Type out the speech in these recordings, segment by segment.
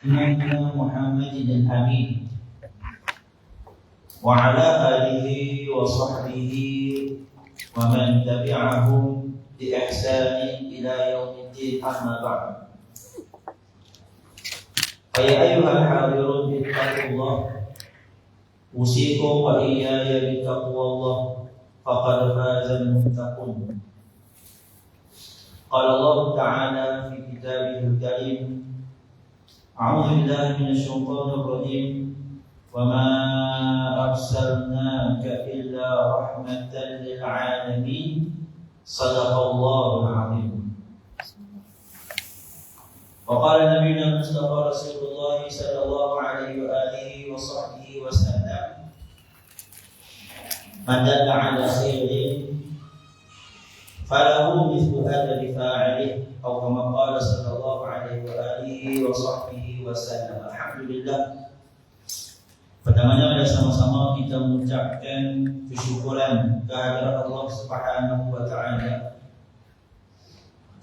نبينا محمد الأمين وعلى آله وصحبه ومن تبعهم بإحسان إلى يوم الدين أما بعد فيا أيها الحاضرون اتقوا الله أوصيكم وإياي بتقوى الله فقد فاز المتقون. قال الله تعالى في كتابه الكريم: أعوذ بالله من الشيطان الرجيم وما أرسلناك إلا رحمة للعالمين صدق الله العظيم. وقال نبينا المصطفى رسول الله صلى الله عليه وآله وصحبه وسلم: من دل على خير فله مثل أجر فاعله أو كما قال صلى الله عليه وآله وصحبه wasallam. Alhamdulillah, pertamanya adalah sama-sama kita mengucapkan kesyukuran kehadirat Allah Subhanahu wa taala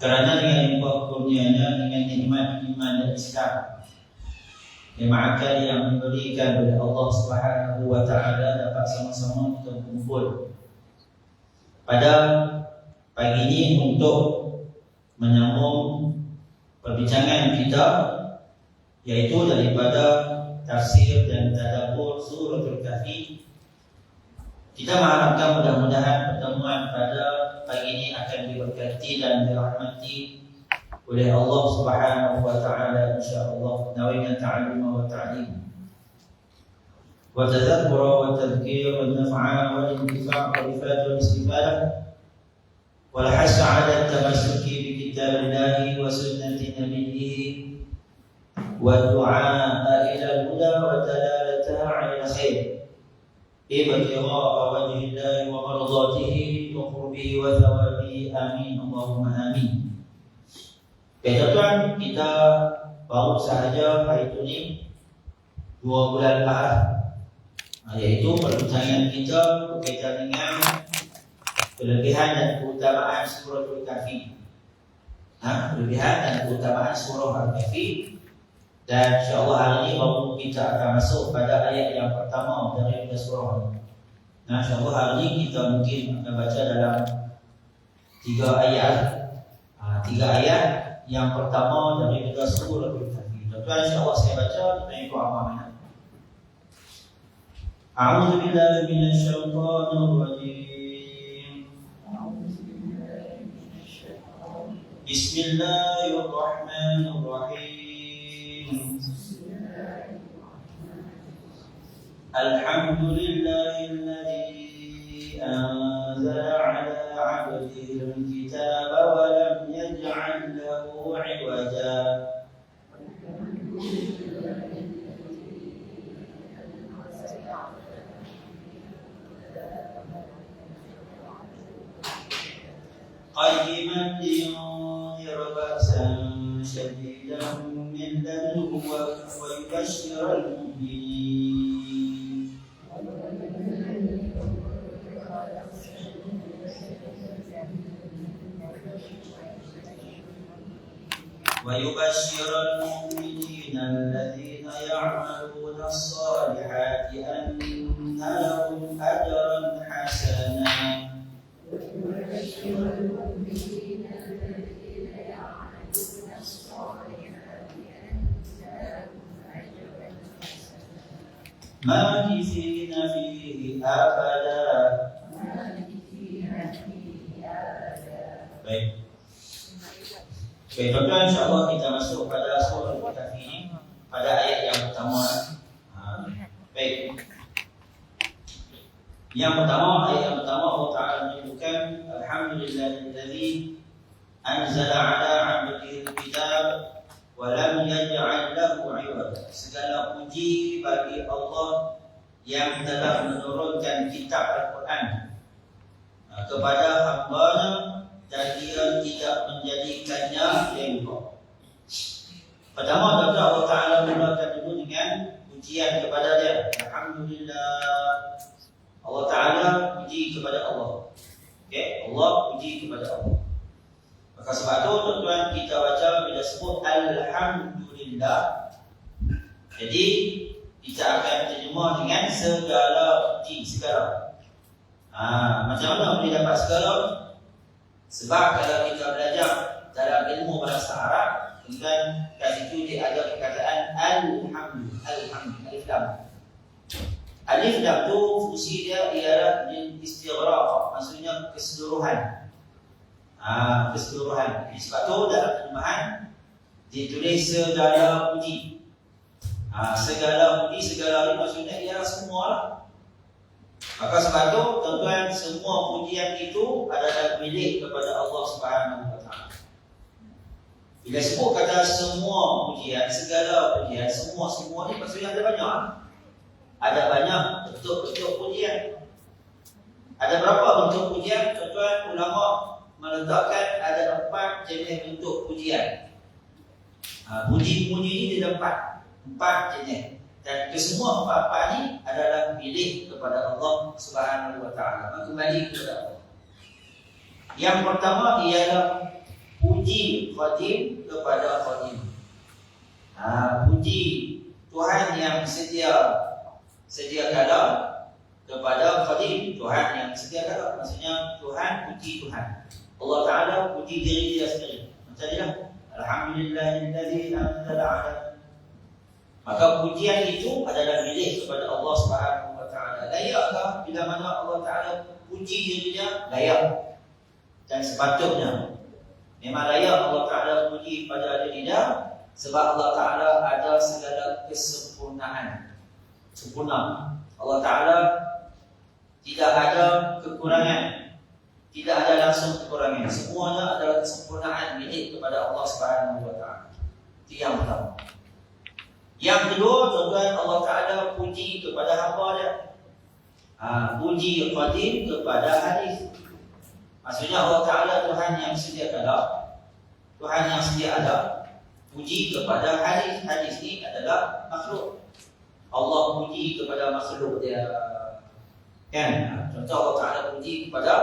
kerana dengan limpah kurnianya, dengan nikmat iman dan Islam, nikmat akal yang diberikan oleh Allah Subhanahu wa taala, dapat sama-sama kita berkumpul pada pagi ini untuk menyambung perbincangan kita, yaitu daripada tafsir dan tadabbur suratul Kahfi. Kita mengharapkan mudah-mudahan pertemuan pada pagi ini akan diberkati dan dirahmati oleh Allah Subhanahu wa taala insyaallah. Nawaitu ta'allum wa ta'lim wa tadhakkura wa tadhkir wa naf'a wa intifa' wa ifad wa istifadah wa al-hass 'ala at-tamassuki bi kitabillahi wa sunnati nabiyhi والدعاء إلى الهدى ودلالتها على الخير ابتغاء وجه الله ومرضاته وقربه وثوابه آمين اللهم آمين. Tuan-tuan, kita baru sahaja hari ini 2 bulan lepas, iaitu perbincangan kita berkaitan dengan kelebihan dan keutamaan suratul Kahfi. Kelebihan dan keutamaan surah Al-Kahfi. Dan insyaAllah hari ini baru kita akan masuk pada ayat yang pertama dari surah ini. InsyaAllah hari ini kita mungkin akan baca dalam 3 ayat. 3 ayat yang pertama dari surah Al-Kahfi. Tuan-tuan, insyaAllah saya baca, kita ikut amal. A'udzu billahi minasyaitonir rajim. Bismillahirrahmanirrahim. الحمد لله الذي أنزل على عبده الكتاب ولم يجعل له عوجا قيما لينذر بأسا شديدا من لدنه ويبشر المؤمنين الذين يعملون الصالحات أن لهم أجرا حسنا ماكثين فيه أبدا. Baik, tuan-tuan, insyaAllah kita masuk pada surah Al-Kahfi ini, pada ayat yang pertama. Baik. Ayat yang pertama Allah Ta'ala menyebutkan Alhamdulillahillazi anzala ala 'abdihi al-kitab wa lam yaj'al lahu 'iwaja. Segala puji bagi Allah yang telah menurunkan kitab Al-Quran kepada hamba-Nya dan dia tidak menjadikannya bengkok. Pertama, Allah Ta'ala mulakan dulu dengan pujian kepada Dia. Alhamdulillah. Allah Ta'ala puji kepada Allah. Okay? Allah puji kepada Allah. Maka sebab itu tuan-tuan, kita baca bila sebut Alhamdulillah, Jadi kita akan terjemah dengan segala puji, segala. Macam mana boleh dapat segala? Sebab kalau kita belajar dalam ilmu bahasa Arab, dengan kat situ dia ada perkataan alhamd, alif lam. Alif lam tu fungsi dia ialah istighraq, maksudnya keseluruhan. Keseluruhan. Sebab tu dalam terjemahan ditulis segala puji. Segala puji, segala ini maksudnya ialah semua lah. Maka sebab tu tuan-tuan, semua pujian itu adalah milik kepada Allah Subhanahu wa taala. Bila sebut kata semua pujian, segala pujian, semua ni maksudnya ada banyak. Ada banyak bentuk-bentuk pujian. Ada berapa bentuk pujian? Tuan-tuan, ulama meletakkan ada 4 jenis bentuk pujian. Puji-puji ini ada 4 jenis. Dan kesemua 4 ni adalah milik kepada Allah Subhanahu wa taala. Kembali kepada Allah. Yang pertama ialah puji qadim kepada qadim. Puji Tuhan yang sedia kala kepada qadim, Tuhan yang sedia kala, maksudnya Tuhan puji Tuhan. Allah Taala puji diri dia sendiri. Macam inilah alhamdulillahillazi anzala 'ala. Maka pujian itu adalah milik kepada Allah Subhanahu wa taala. Layakkah bila mana Allah Taala puji dirinya? Layak. Dan sepatutnya memang layak Allah Taala puji pada dirinya, sebab Allah Taala ada segala kesempurnaan. Sempurna. Allah Taala tidak ada kekurangan. Tidak ada langsung kekurangan. Semuanya adalah kesempurnaan milik kepada Allah Subhanahu wa taala. Itu yang pertama. Yang kedua, tuan-tuan, Allah Taala puji kepada hamba dia. Puji qadim kepada hadis. Maksudnya Allah Taala Tuhan yang sedia kala, Tuhan yang sedia ada. Puji kepada hadis. Hadis ini adalah makhluk. Allah puji kepada makhluk dia. Kan? Contoh Allah Taala puji kepada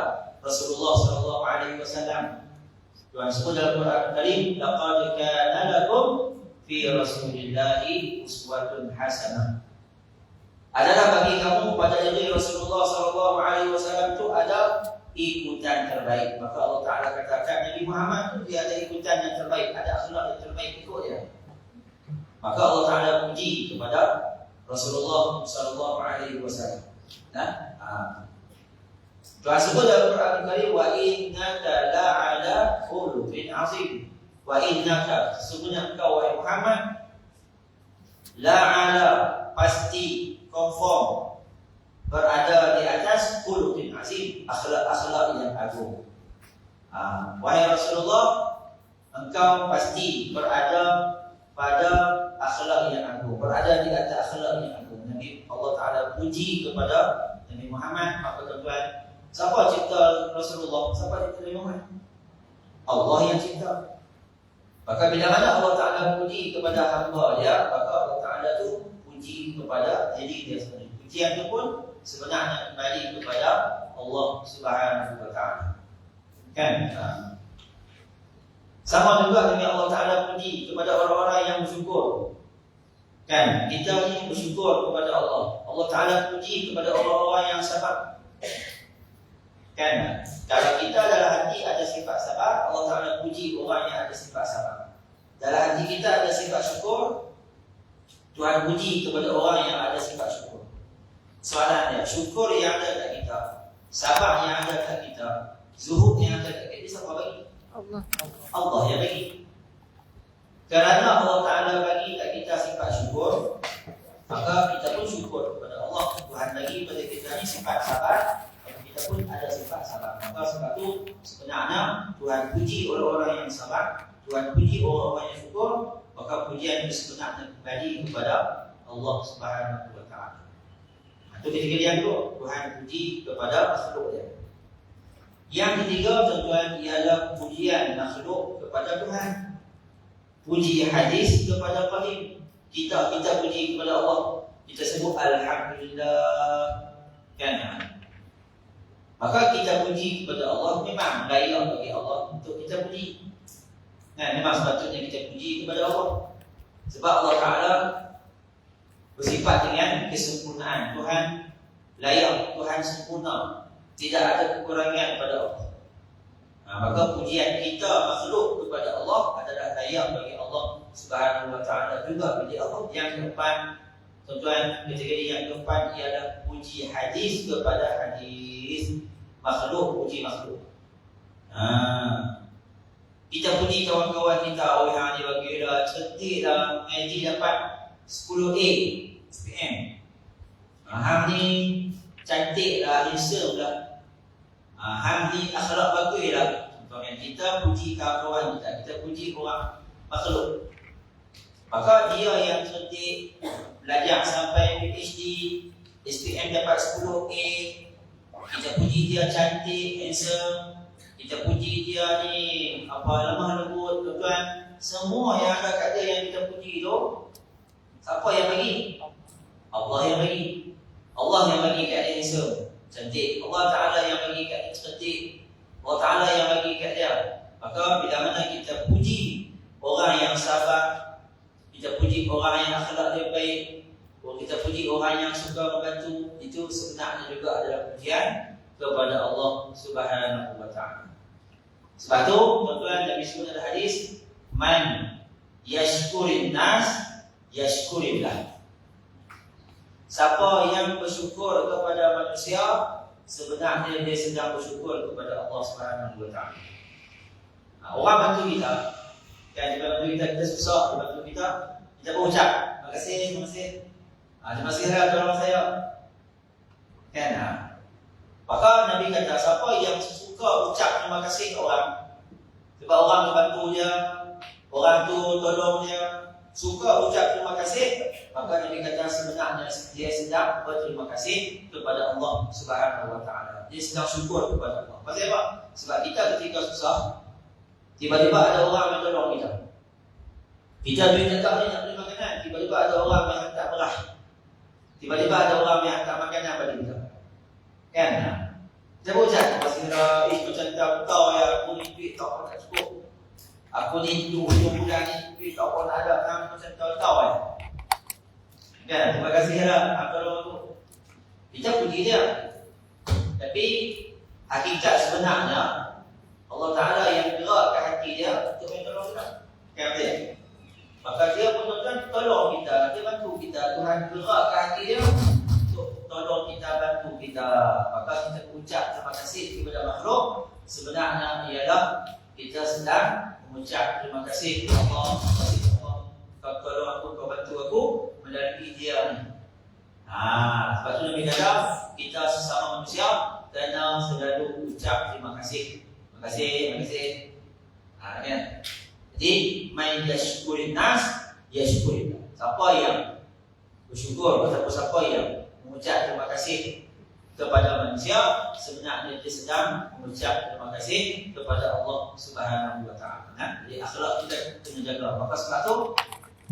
Rasulullah sallallahu alaihi wasallam. Tuhan sebut dalam Quran Karim, laqad kana lakum fi Rasulillahi uswatun hasanah. Adalah bagi kamu pada diri Rasulullah sallallahu alaihi wasallam itu ada ikutan terbaik. Maka Allah Taala katakan Nabi Muhammad itu dia ada ikutan yang terbaik, ada akhlak yang terbaik ikut dia. Maka Allah Taala puji kepada Rasulullah sallallahu alaihi wasallam. Tuhan sebut dalam Quran Karim, wa innaka la'ala khuluqin azim. Wa innaka, sesungguhnya engkau wahai Muhammad, la'ala, pasti confirm berada di atas khuluqin azim, akhlak-akhlak yang agung. Wahai Rasulullah, engkau pasti berada pada akhlak yang agung, berada di atas akhlak yang agung. Nabi Allah Taala puji kepada Nabi Muhammad. Maka tuan-tuan, siapa cipta Rasulullah? Siapa cipta Nabi Muhammad? Allah yang cipta. Maka bila mana Allah Taala puji kepada hamba dia, maka Allah Taala tu puji kepada diri dia sendiri. Pujian itu pun sebenarnya kembali kepada Allah Subhanahu wa taala. Kan? Sama juga dengan Allah Taala puji kepada orang-orang yang bersyukur. Kan? Kita ni bersyukur kepada Allah. Allah Taala puji kepada orang-orang yang sabar. Kan? Kalau kita dalam hati ada sifat sabar, Allah Taala puji orang yang ada sifat sabar. Dalam hati kita ada sifat syukur, Tuhan puji kepada orang yang ada sifat syukur. Soalannya, syukur yang ada kat kita, sabar yang ada kat kita, zuhud yang ada kat kita, siapa bagi? Allah yang bagi. Kerana Allah Taala bagi kat kita sifat syukur, maka kita pun syukur kepada Allah. Tuhan bagi pada kita ni sifat sabar, kita pun ada sifat sabar. Maka sebab itu sebenarnya Tuhan puji orang-orang yang sabar, Tuhan puji orang-orang yang syukur. Maka pujian itu sebenarnya kembali kepada Allah Subhanahu wa taala. Itu ketiga yang kedua, Tuhan puji kepada makhluk dia. Yang ketiga tuan-tuan ialah pujian makhluk kepada Tuhan. Puji hadis kepada qadim. Kita puji kepada Allah. Kita sebut alhamdulillah. Kan? Maka kita puji kepada Allah, memang layak bagi Allah untuk kita puji. Memang sepatutnya kita puji kepada Allah. Sebab Allah Ta'ala bersifat dengan kesempurnaan. Tuhan layak, Tuhan sempurna, tidak ada kekurangan pada Allah. Maka pujian kita makhluk kepada Allah adalah layak bagi Allah Subhanahu wa taala juga. Jadi Allah yang keempat, tuan-tuan, kategori yang keempat ialah puji hadis kepada hadis. Makhluk puji makhluk. Kita puji kawan-kawan kita, oh yang dia bagi dah cerdik dah, ngaji dapat 10A SPM. Hang ni cantik lah, handsome lah. Hang ni akhlak bagus lah. Contohnya kita puji kawan-kawan kita puji orang makhluk. Maka dia yang cerdik, belajar sampai PhD, SPM dapat 10A, kita puji dia cantik, handsome, kita puji dia ni lemah lembut, tuan-tuan. Semua yang ada kat dia yang kita puji tu, siapa yang bagi? Allah yang bagi. Allah yang bagi kat dia handsome, cantik. Allah Ta'ala yang bagi kat dia cerdik. Allah Ta'ala yang bagi kat dia. Maka bila mana kita puji orang yang sabar, kita puji orang yang akhlak dia baik, kita puji orang yang suka membantu, itu sebenarnya juga adalah pujian kepada Allah Subhanahu wa taala. Sebab tu tuan-tuan, Nabi sebut dalam hadis, man yashkurin nas yashkurillah. Siapa yang bersyukur kepada manusia, sebenarnya dia sedang bersyukur kepada Allah Subhanahu wa taala. Orang bantu kita, kan, dia bantu kita susah, dia bantu kita berucap, terima kasih, terima kasih. Terima kasih kerana tolong saya. Kan? Maka Nabi kata, siapa yang suka ucap terima kasih ke orang, sebab orang membantu dia, orang tu tolong dia, suka ucap terima kasih, maka Nabi kata sebenarnya dia sedang berterima kasih kepada Allah Subhanahu wa taala. Dia sedang syukur kepada Allah. Pasal apa? Sebab kita ketika susah, tiba-tiba ada orang yang tolong kita. Kita duit tak nak beli makanan, tiba-tiba ada orang yang hantar beras. Tiba-tiba ada orang yang hantar makanan pada kita. Kan? Kita berucap, pasal macam tahu ya, aku ni duit tak cukup. Aku ni hujung bulan ni duit tak pun ada, kan, macam tahu ya. Kan? Terima kasih lah tolong aku. Kita puji dia. Tapi hakikat sebenarnya Allah Ta'ala yang gerakkan hati dia untuk menolong kita. Kan betul? Maka dia pun tuan-tuan tolong kita, dia bantu kita. Tuhan gerakkan hati dia untuk tolong kita, bantu kita. Maka kita ucap terima kasih kepada makhluk, sebenarnya ialah kita sedang mengucap terima kasih kepada Allah. Terima kasih Allah, kau tolong aku, kau bantu aku melalui dia ni. Sebab tu Nabi kata, kita sesama manusia kena selalu ucap terima kasih. Terima kasih, terima kasih. Kan? Jadi, man yashkurin nas yashkurillah. Siapa yang bersyukur ataupun siapa yang mengucap terima kasih kepada manusia, sebenarnya dia sedang mengucap terima kasih kepada Allah Subhanahu wa taala. Jadi akhlak kita kena jaga. Maka sebab tu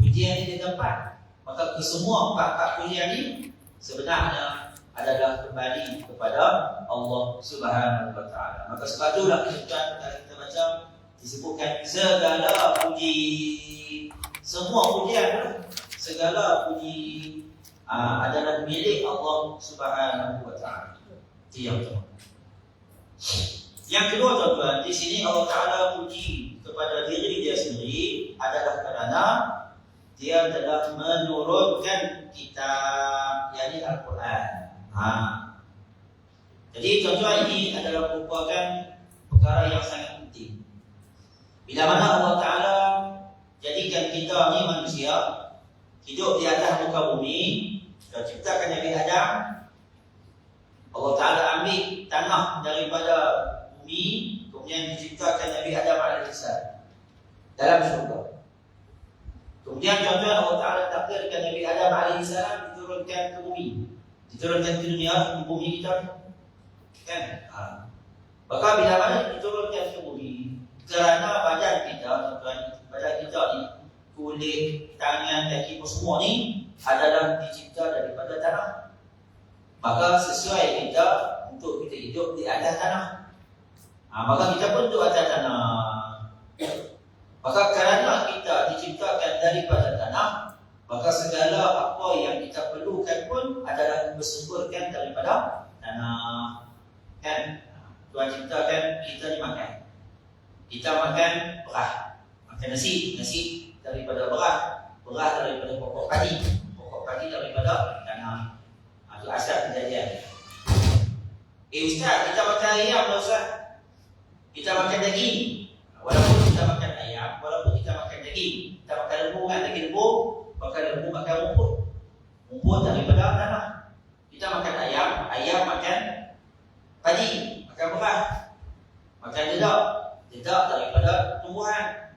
pujian ini dia tempat. Maka kesemua empat pujian ini sebenarnya adalah kembali kepada Allah Subhanahu wa taala. Maka sebab itulah kita baca disebutkan segala puji, semua pujian, segala puji adalah milik Allah Subhanahu wa taala. Itu yang pertama. Yang kedua tuan-tuan, di sini Allah Taala puji kepada diri dia sendiri adalah kerana dia telah menurunkan kitab, yakni Al-Quran. Jadi tuan-tuan, ini adalah merupakan perkara yang sangat penting. Bila mana Allah Ta'ala jadikan kita ni manusia hidup di atas muka bumi, dan ciptakan Nabi Adam, Allah Ta'ala ambil tanah daripada bumi, kemudian diciptakan Nabi Adam AS dalam syurga. Kemudian tuan-tuan, Allah Ta'ala takdirkan Nabi Adam AS diturunkan ke bumi, diturunkan ke dunia, di bumi kita, kan? Maka bila mana diturunkan ke bumi, kerana badan kita, tuan-tuan, badan kita ni, kulit, tangan, kaki, semua ni adalah dicipta daripada tanah. Maka sesuai kita untuk kita hidup di atas tanah. Maka kita pun duduk atas tanah. Maka kerana kita diciptakan daripada tanah, Maka segala apa yang kita perlukan pun adalah bersumberkan daripada tanah. Kan? Tuhan ciptakan kita ni makan. Kita makan beras, makan nasi daripada beras daripada pokok padi daripada tanah. Itu asal kejadian. Ustaz, kita makan ayam lah Ustaz. Kita makan daging. Walaupun kita makan ayam, walaupun kita makan daging, kita makan lembu kan, daging lembu, makan rumput daripada tanah. Kita makan ayam makan padi, makan beras, makan dedak daripada tumbuhan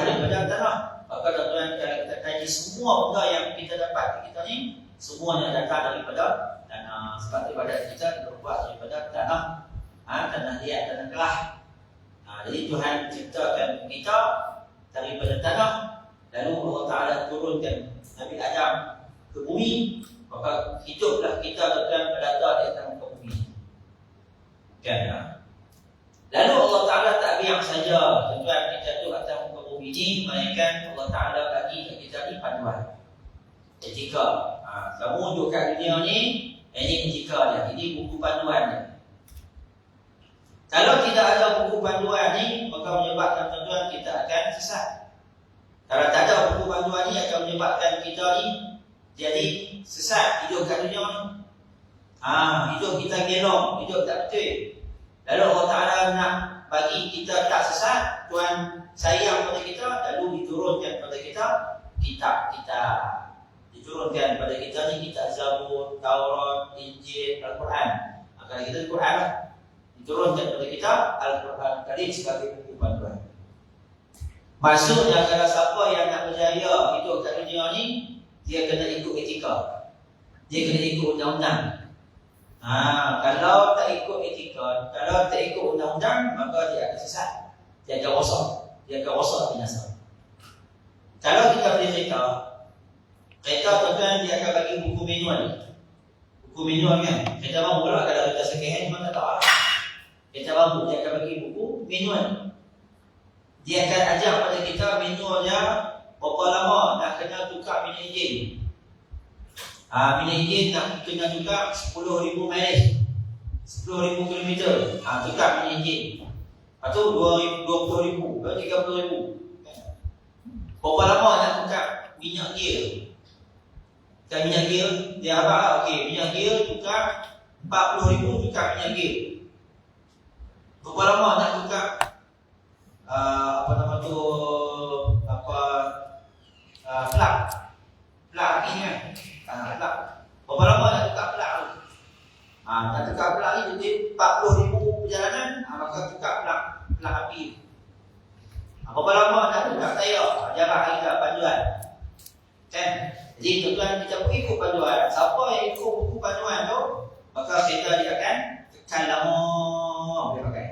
daripada tanah. Maka tuan-tuan, kalau kita kaji semua benda yang kita dapat kita ni, semuanya datang daripada tanah. Sebab ibadat kita berbuat daripada tanah, tanah liat, tanah kerah. Jadi Tuhan ciptakan kita daripada tanah, lalu Allah Ta'ala turunkan Nabi Adam ke bumi, maka hiduplah kita tuan berada di atas muka bumi. Kan? Lalu Allah Ta'ala tak biar saja tuan kita tu atas muka bumi ni, melainkan Allah Ta'ala bagi kita ni panduan etika. Kamu duduk kat dunia ni, ini etika dia, ini buku panduan dia. Kalau tidak ada buku panduan ni, maka menyebabkan tuan-tuan kita akan sesat. Kalau tak ada buku panduan ni, akan menyebabkan kita ni jadi sesat hidup kat dunia ni. Hidup kita gelong, hidup tak betul. Lalu Allah Ta'ala nak bagi kita tak sesat, Tuhan sayang pada kita, lalu diturunkan pada kita kitab kita. Diturunkan pada kita ni kitab Zabur, Taurat, Injil, Al-Quran. Kalau kita Al-Quran lah, diturunkan pada kita Al-Quran Karim sebagai buku panduan. Maksudnya kalau siapa yang nak berjaya hidup kat dunia ni, dia kena ikut etika. Dia kena ikut undang-undang. Kalau tak ikut etika, kalau tak ikut undang-undang, maka dia akan sesat. Dia akan rosak binasa. Kalau kita beli kereta tuan-tuan, dia akan bagi buku manual. Buku manual kan? Kereta baru pula, kalau kita second hand memang tak tahu lah. Kereta baru, dia akan bagi buku manual. Dia akan ajar pada kita manualnya berapa lama nak kena tukar minyak enjin. Minyak enjin nak kena tukar 10,000 mileage, 10,000 km. Tukar minyak enjin. Lepas tu 20,000, 30,000. Berapa lama nak tukar minyak gear? Tukar minyak gear, dia abang lah. Okey, minyak gear tukar 40,000, tukar minyak gear. Berapa lama nak tukar plug ni kan? Plug. Berapa lama nak tukar plug tu? Nak tukar plug ni jadi 40,000 perjalanan, maka tukar plug api. Berapa lama nak tukar tayar? Jarak kita panduan. Kan? Jadi tuan-tuan, kita pun ikut panduan. Siapa yang ikut buku panduan tu, maka kereta dia akan kekal lama boleh pakai.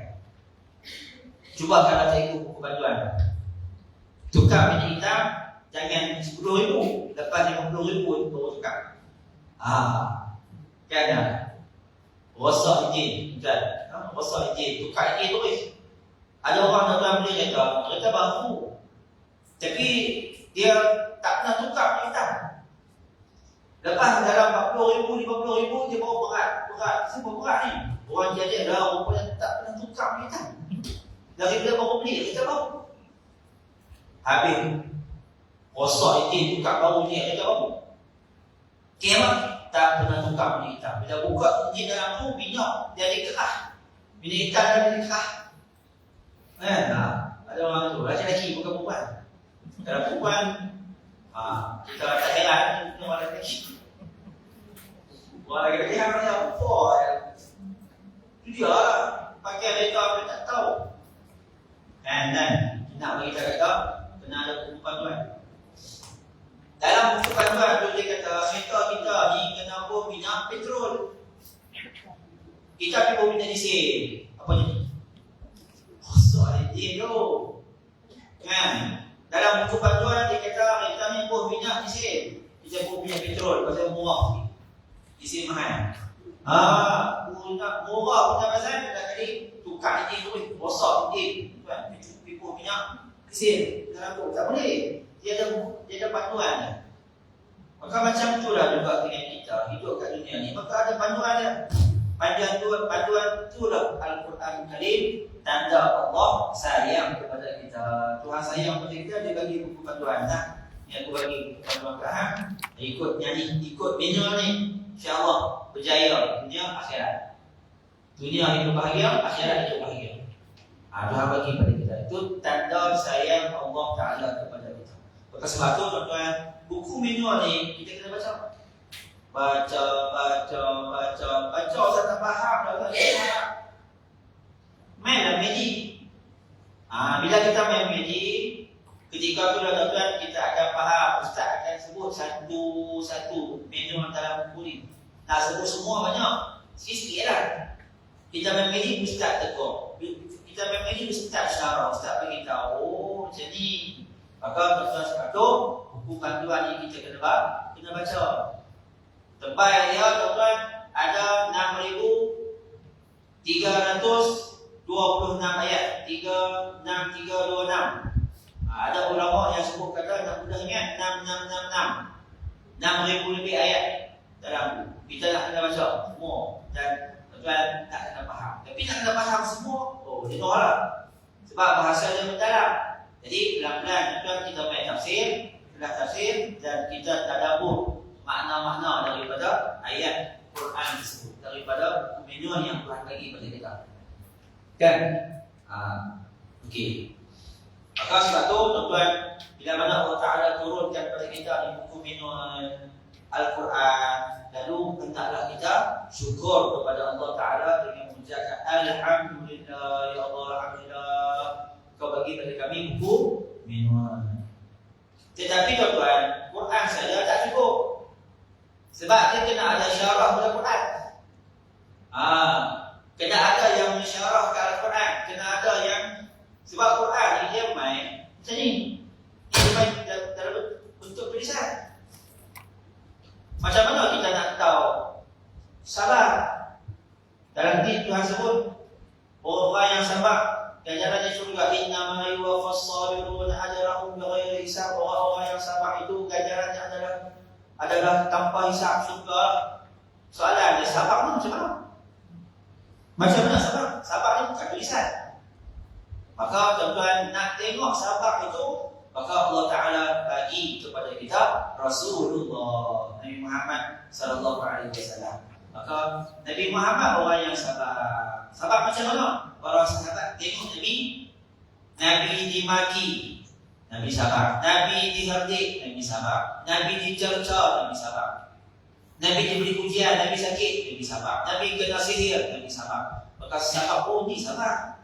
Cuba kalau tak ikut buku panduan, tukar minyak hitam jangan 10,000, lepas 50,000 baru tukar. Kan dah rosak enjin, kan? Rosak enjin, tukar enjin terus. Ada orang tuan beli kereta baru, tapi dia tak pernah tukar minyak hitam. Lepas dalam 40,000, 50,000 dia bawa berat. Siapa berat ni? Orang jadi dah rupanya tak pernah tukar minyak hitam. Dari bila baru beli kereta baru, habis rosak enjin, tukar baru ni kereta baru. Kiamat tak pernah tukar minyak hitam. Bila buka enjin dalam tu, minyak dia jadi kerah. Minyak hitam dia jadi kerah. Ada orang tu, lelaki bukan perempuan. Kalau perempuan, kita tak heran orang lelaki. Orang lelaki harus apa? Itu dia lah, pakai kereta dia tak tahu. Dan nak bagi kita kata, kena ada buku panduan. Dalam buku panduan tu dia kata, kereta kita ni kena buat minyak petrol. Kita pergi buat minyak diesel. Apa ni? Rosak enjin tu. Kan? Dalam buku panduan dia kata kita ni buat minyak diesel, kita buat minyak petrol pasal murah sikit. Diesel mahal. Murah punya pasal dah kali tukar enjin tu, rosak enjin. Kan? Kita buat minyak diesel dalam tu tak boleh. Dia ada panduan. Maka macam itulah juga dengan kita hidup kat dunia ni. Maka ada panduan dia. Panduan itulah Al-Quran Karim, tanda Allah sayang kepada kita. Tuhan sayang kepada kita, dia bagi buku panduan. Nah, ni aku bagi buku panduan ke hang. Ikut nyanyi, ikut manual ni, insya-Allah berjaya dunia akhirat. Dunia hidup bahagia, akhirat hidup bahagia. Tuhan bagi kepada kita. Itu tanda sayang Allah Ta'ala kepada kita. Maka sebab tu tuan-tuan, buku manual ni kita kena baca. Baca saya tak faham dah tak faham. Mainlah magic. Bila kita main magic, ketika tu dah tuan-tuan kita akan faham. Ustaz akan sebut satu-satu manual dalam buku ni. Nak sebut semua banyak. Sikit-sikit lah. Kita main magic, Ustaz tekuk. Kita main magic, Ustaz syarah. Ustaz beritahu, macam ni. Maka tuan-tuan sebab tu, buku panduan ni kita kena baca. Tebal dia tuan-tuan ada 6,326 ayat. 36326. Ada ulama yang sebut kata nak mudah ingat 6666. 6,000 lebih ayat dalam buku. Kita nak kena baca semua dan tuan-tuan tak kena faham. Tapi nak kena faham semua, dia tolak. Sebab bahasa dia mendalam. Jadi pelan-pelan tuan kita main tafsir, dan kita tadabbur makna-makna daripada ayat Quran tersebut, daripada manual yang Tuhan bagi kepada kita. Kan? Okey. Maka sebab tu tuan-tuan, bila mana Allah Ta'ala turunkan kepada kita di buku manual Al-Quran, lalu hendaklah kita syukur kepada Allah Ta'ala dengan mengucapkan Alhamdulillah, ya Allah, Alhamdulillah Kau bagi kepada kami buku manual. Tetapi tuan-tuan, Quran saja tak cukup. Sebab dia kena ada syarah pada Quran. Kena ada yang mensyarahkan Al-Quran. Kena ada yang, sebab Quran ni dia main macam ni. Dia main dalam bentuk tulisan. Macam mana kita nak tahu sabar? Dalam hadis Tuhan sebut orang yang sabar ganjarannya syurga. Innama yuwaffas sabiruna ajrahum bighairi hisab. Orang-orang yang sabar itu ganjarannya adalah tanpa hisab syurga. Soalannya sabar ni macam mana? Macam mana sabar? Sabar ni bukan tulisan. Maka tuan-tuan nak tengok sabar itu, maka Allah Ta'ala bagi kepada kita Rasulullah Nabi Muhammad sallallahu alaihi wasallam. Maka Nabi Muhammad orang yang sabar. Sabar macam mana? Para sahabat tengok Nabi dimaki, Nabi sabar. Nabi dihardik, Nabi sabar. Nabi dicerca, Nabi sabar. Nabi diberi ujian, Nabi sakit, Nabi sabar. Nabi kena sihir, Nabi sabar. Maka sabar pun ni sabar.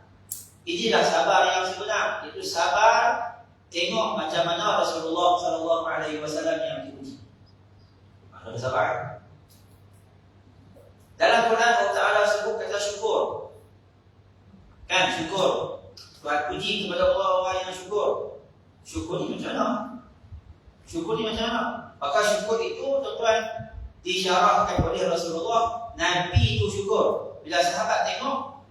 Inilah sabar yang sebenar. Itu sabar tengok macam mana Rasulullah sallallahu alaihi wasallam yang diuji. Ada sabar. Dalam Quran Allah Ta'ala sebut kata syukur. Kan syukur. Tuhan puji kepada orang-orang yang syukur. Syukur ni macam mana? Syukur ni macam mana? Maka syukur itu tuan-tuan disyarahkan oleh Rasulullah. Nabi itu syukur. Bila sahabat tengok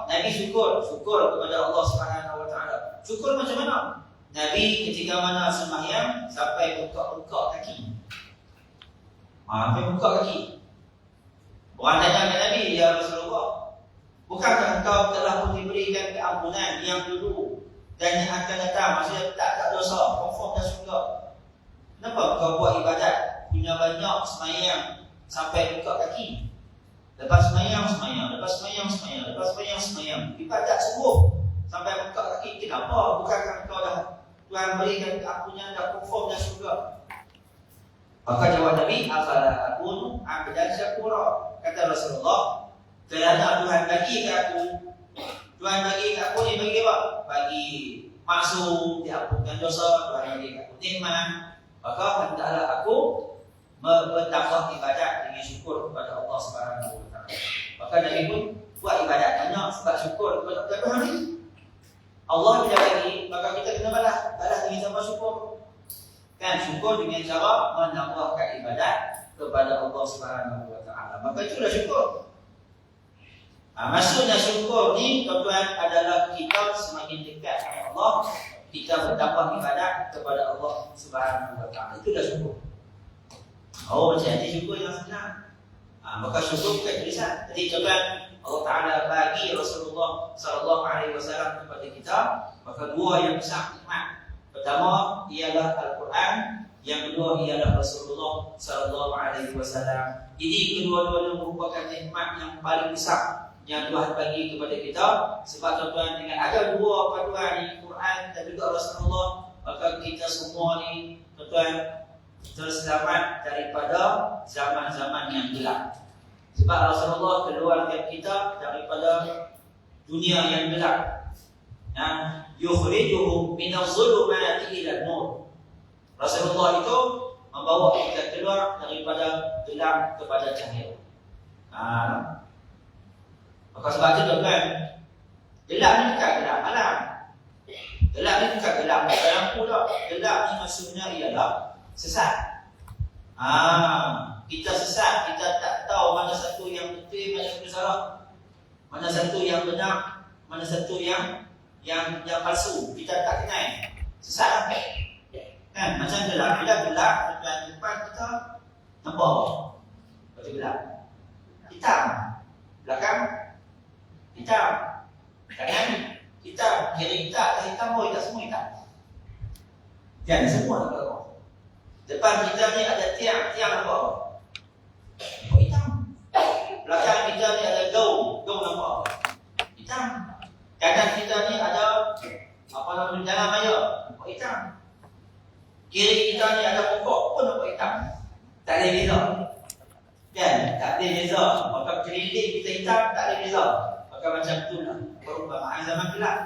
Nabi syukur kepada Allah Subhanahu Wa Taala. Syukur macam mana? Nabi ketika mana sembahyang sampai buka kaki. Sampai buka kaki. Orang tanya kepada Nabi, ya Rasulullah, bukankah engkau telah pun diberikan keampunan yang dulu dan yang akan datang, maksudnya tak dosa, confirm dah syurga. Kenapa kau buat ibadat punya banyak semayang sampai buka kaki? Lepas semayang, ibadat subuh sampai buka kaki. Kenapa? Bukankah engkau dah Tuhan berikan keampunan, dah confirm dah syurga? Maka jawab Nabi, afala akunu abdan syakura. Kata Rasulullah, kerana Tuhan bagi ke aku ni, bagi apa? Bagi maksud, diampunkan dosa, Tuhan bagi ke aku nikmat. Maka hendaklah aku bertambah ibadat dengan syukur kepada Allah Subhanahu Wa Taala. Maka Nabi pun buat ibadat banyak sebab syukur kepada Tuhan ni. Allah bila bagi, maka kita kena balas dengan cara syukur. Kan syukur dengan cara menambahkan ibadat kepada Allah Subhanahu Wa Taala. Maka itulah syukur. Maksudnya syukur ni tuan-tuan adalah kita semakin dekat dengan Allah, kita bertambah ibadat kepada Allah Subhanahu Wa Taala. Itulah syukur. Oh, macam nanti syukur yang senang. Maka syukur bukan tulisan. Jadi tuan Allah Ta'ala bagi Rasulullah SAW kepada kita, maka dua yang besar nikmat. Pertama ialah Al-Quran, yang kedua ialah Rasulullah SAW. Ini kedua-duanya merupakan nikmat yang paling besar yang Tuhan bagi kepada kita. Sebab tuan-tuan, dengan ada dua paduan ni, Quran dan juga Rasulullah, maka kita semua ni tuan-tuan terselamat daripada zaman-zaman yang gelap. Sebab Rasulullah keluarkan kita daripada dunia yang gelap. Yukhrijuhum minadh-dhulumati ila nur. Rasulullah itu membawa kita keluar daripada gelap kepada cahaya. Maka sebab itu tuan-tuan, gelap ni bukan gelap malam. Gelap ni bukan gelap yang pula. Gelap ni maksudnya ialah sesat. Kita sesat, kita tak tahu mana satu yang betul, mana satu salah, mana satu yang benar, mana satu yang palsu. Kita tak kenal. Sesat kan? Macam gelap. Bila gelap, depan kita nampak apa? Betul gelap. Hitam. Belakang hitam. Kanan hitam. Kiri hitam, hitam semua hitam. Kan semua nampak apa? Depan kita ni ada tiang nampak apa? Nampak hitam. Belakang kita ni ada gaung nampak apa? Hitam. Kanan kita ni ada apa nama jalan raya, nampak hitam. Kiri kita ni ada pokok pun nampak hitam. Tak ada beza. Kan? Tak ada beza. Maka keliling kita hitam, tak ada beza. Maka macam itulah perumpamaan zaman gelap,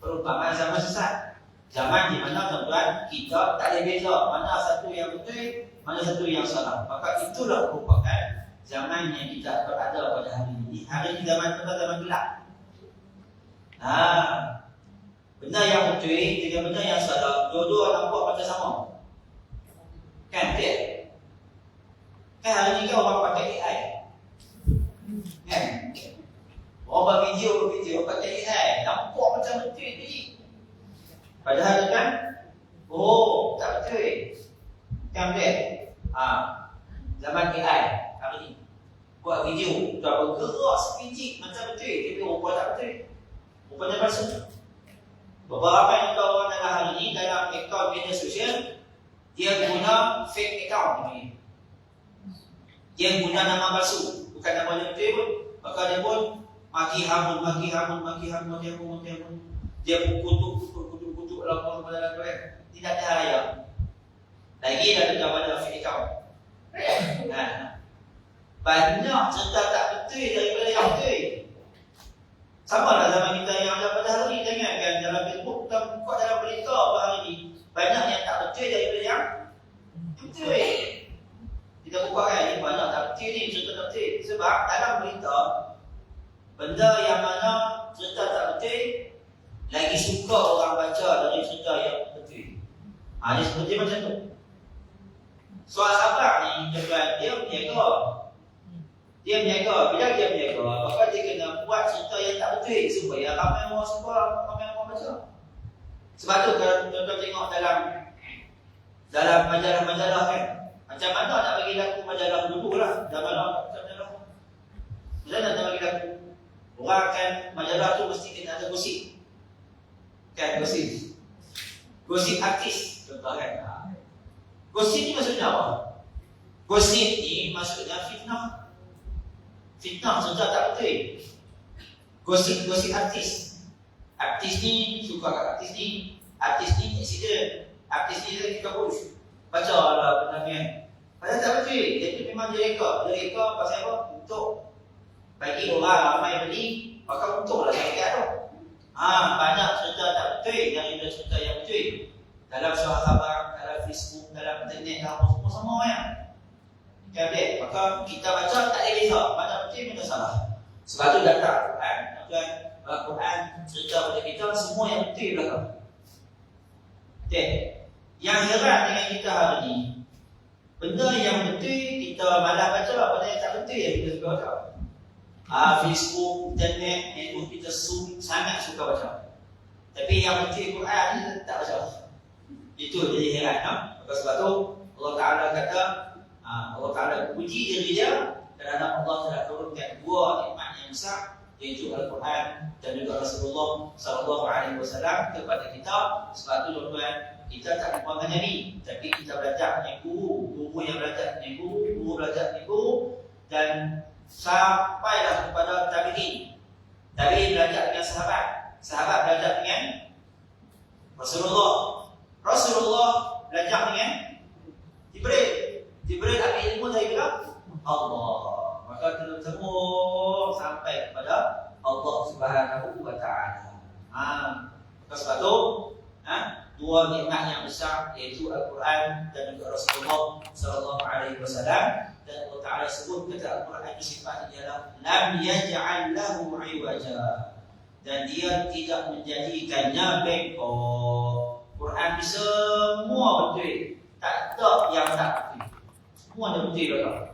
perumpamaan zaman sesat. Zaman di mana tuan-tuan kita tak ada beza mana satu yang betul, mana satu yang salah. Maka itulah merupakan zaman yang kita berada pada hari ini. Hari ini zaman gelap. Benda yang betul dengan benda yang salah, dua-dua nampak macam sama. Kan? Kan hari ni kan orang pakai AI. Kan? Orang buat video pakai AI, nampak macam betul ni. Padahal kan, tak betul. Kan betul? Zaman AI hari ni buat video, dah bergerak sepinci macam betul, tapi rupa tak betul. Rupanya palsu. Beberapa yang tahu orang dalam hari ini dalam akaun media sosial, dia guna fake account ni. Dia guna nama palsu, bukan nama yang betul pun. Maka dia pun maki hamun. Dia pun kutuk lapor kepada orang lain. Tidak ada raya. Lagi dah ada pada fake account. Banyak cerita tak betul daripada yang betul. Sama lah zaman kita yang ada pada hari ni. Jangan kan dalam Facebook, kita buka dalam berita pada hari ni, banyak yang tak betul daripada yang betul. Kita buka kan, banyak tak betul ni, cerita tak betul. Sebab dalam berita, benda yang mana cerita tak betul, lagi suka orang baca dari cerita yang betul. Ini seperti macam tu. Soal sabar ni, dia berniaga. Bila dia berniaga, maka dia kena buat cerita yang tak betul supaya ramai orang suka, ramai orang baca. Sebab tu kalau tuan-tuan tengok dalam majalah-majalah kan, macam mana nak bagi laku majalah dulu lah. Dalam majalah macam mana nak bagi laku? Orang kan majalah tu mesti kena ada gosip. Kan, gosip artis contoh kan. Gosip ni maksudnya apa? Gosip ni maksudnya fitnah cerita tak betul. Gosip artis. Artis ni suka kat artis ni accident. Artis ni dia kita push. Baca lah benda ni. Padahal tak betul. Dia tu memang dia reka pasal apa? Untuk bagi orang ramai beli, maka untunglah syarikat tu. Banyak cerita tak betul daripada cerita yang betul. Dalam surat khabar, dalam Facebook, dalam internet, dalam semua yang okay, maka kita baca tak ada beza mana betul mana salah. Sebab tu datang Al-Quran cerita pada kita semua yang betul belakang. Okay. Yang heran dengan kita hari ni, benda yang betul kita malah baca, benda yang tak betul yang kita suka baca. Facebook, internet, network kita sangat suka baca. Tapi yang betul Quran ni tak baca. Itu jadi heran. Maka sebab tu Allah Ta'ala kata Allah Ta'ala puji diri dia kerana Allah telah turunkan dua nikmat yang besar, iaitu Al-Quran dan juga Rasulullah SAW kepada kita. Sebab itu tuan-tuan, kita tak lupa mengaji, tapi kita belajar dengan guru yang belajar dengan guru belajar dengan guru, dan sampailah kepada tabi'in. Tabi'in belajar dengan sahabat belajar dengan Rasulullah belajar dengan Jibril ambil ilmu dari Allah. Maka terus sampai kepada Allah Subhanahu wa Ta'ala. Maka sebab itu dua nikmat yang besar, iaitu Al-Quran dan juga Rasulullah SAW. Dan Allah Ta'ala sebut kata Al-Quran itu sifatnya ialah lam yaj'al lahu 'iwaja, dan dia tidak menjadikannya bengkok. Quran ni semua betul, tak ada yang tak betul, semua ada betul dah.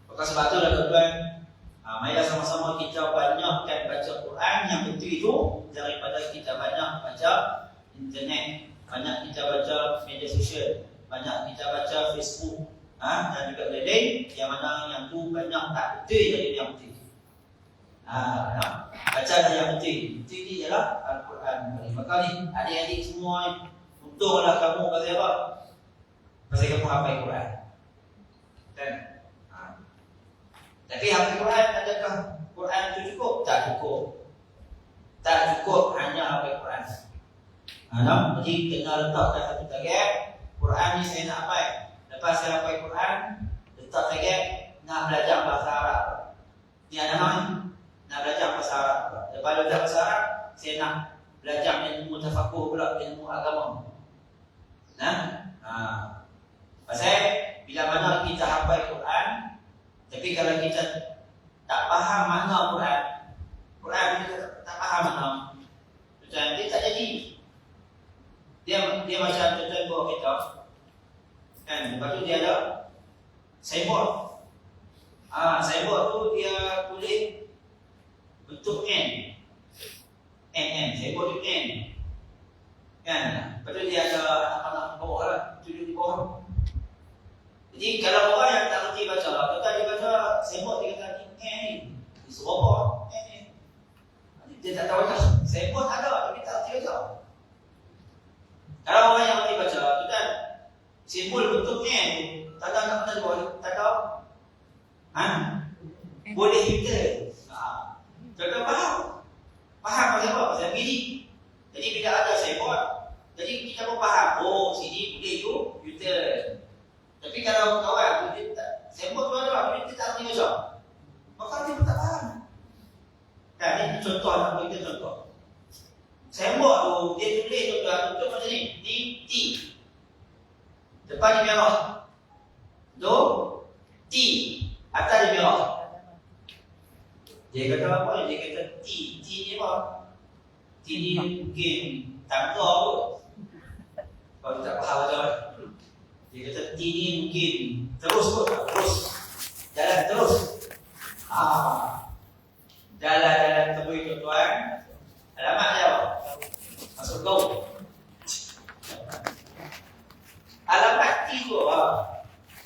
Maka sebab tu lah tuan-tuan, marilah sama-sama kita banyakkan baca Quran yang betul itu daripada kita banyak baca internet, banyak kita baca media sosial, banyak kita baca Facebook, dan juga lain-lain yang mana yang tu banyak tak betul dari yang betul. Bacalah yang betul. Betul ni ialah Al-Quran. Maka ni adik-adik semua, untunglah kamu pasal apa? Pasal kamu hafal Quran. Kan? Tapi hafal Quran, adakah Quran itu cukup? Tak cukup. Tak cukup hanya hafal Quran. Jadi kena letakkan satu target. Quran ni saya nak hafal. Lepas saya hafal Quran, letak target nak belajar bahasa Arab. Ni ada nak belajar bahasa Arab. Lepas belajar bahasa Arab, saya nak belajar ilmu tafakuh pula, ilmu agama. Pasal bila mana kita hafal Quran, tapi kalau kita tak faham makna Quran kita tak faham makna, macam dia tak jadi. Dia macam contoh buat kita, kan? Lepas tu dia ada signboard. Signboard tu dia tulis bentuk N, signboard tu N, kan? Lepas tu dia ada anak-anak bawah lah, tulis di bawah. Jadi kalau orang yang tak kerti baca, kita dia baca signboard, dia kata N ni, dia suruh N. Dia tak tahu baca. Signboard ada, tapi tak kerti baca. Kalau orang yang kerti baca, tu kan simbol bentuk N, tanda nak kata di bawah, tak tahu. Boleh kita. Kita faham pasal apa? Pasal begini. Jadi bila ada signboard, jadi kita pun faham, oh sini boleh U-turn. Tapi kalau kawan dia tak, signboard tu ada, tapi dia tak kerti baca, maka dia pun tak faham. Kan, ini contoh, nak bagi kita contoh. Signboard tu dia tulis contoh macam ni, T. Depan dia merah. T. Atas dia merah. Dia kata apa? Dia kata T ni apa? T ni mungkin tangga kot. Kalau tak faham macam. Dia kata T ni mungkin terus kot. Jalan terus. Jalan terus tuan-tuan. Alamat dia apa? Masuk go. Alamat T tu apa?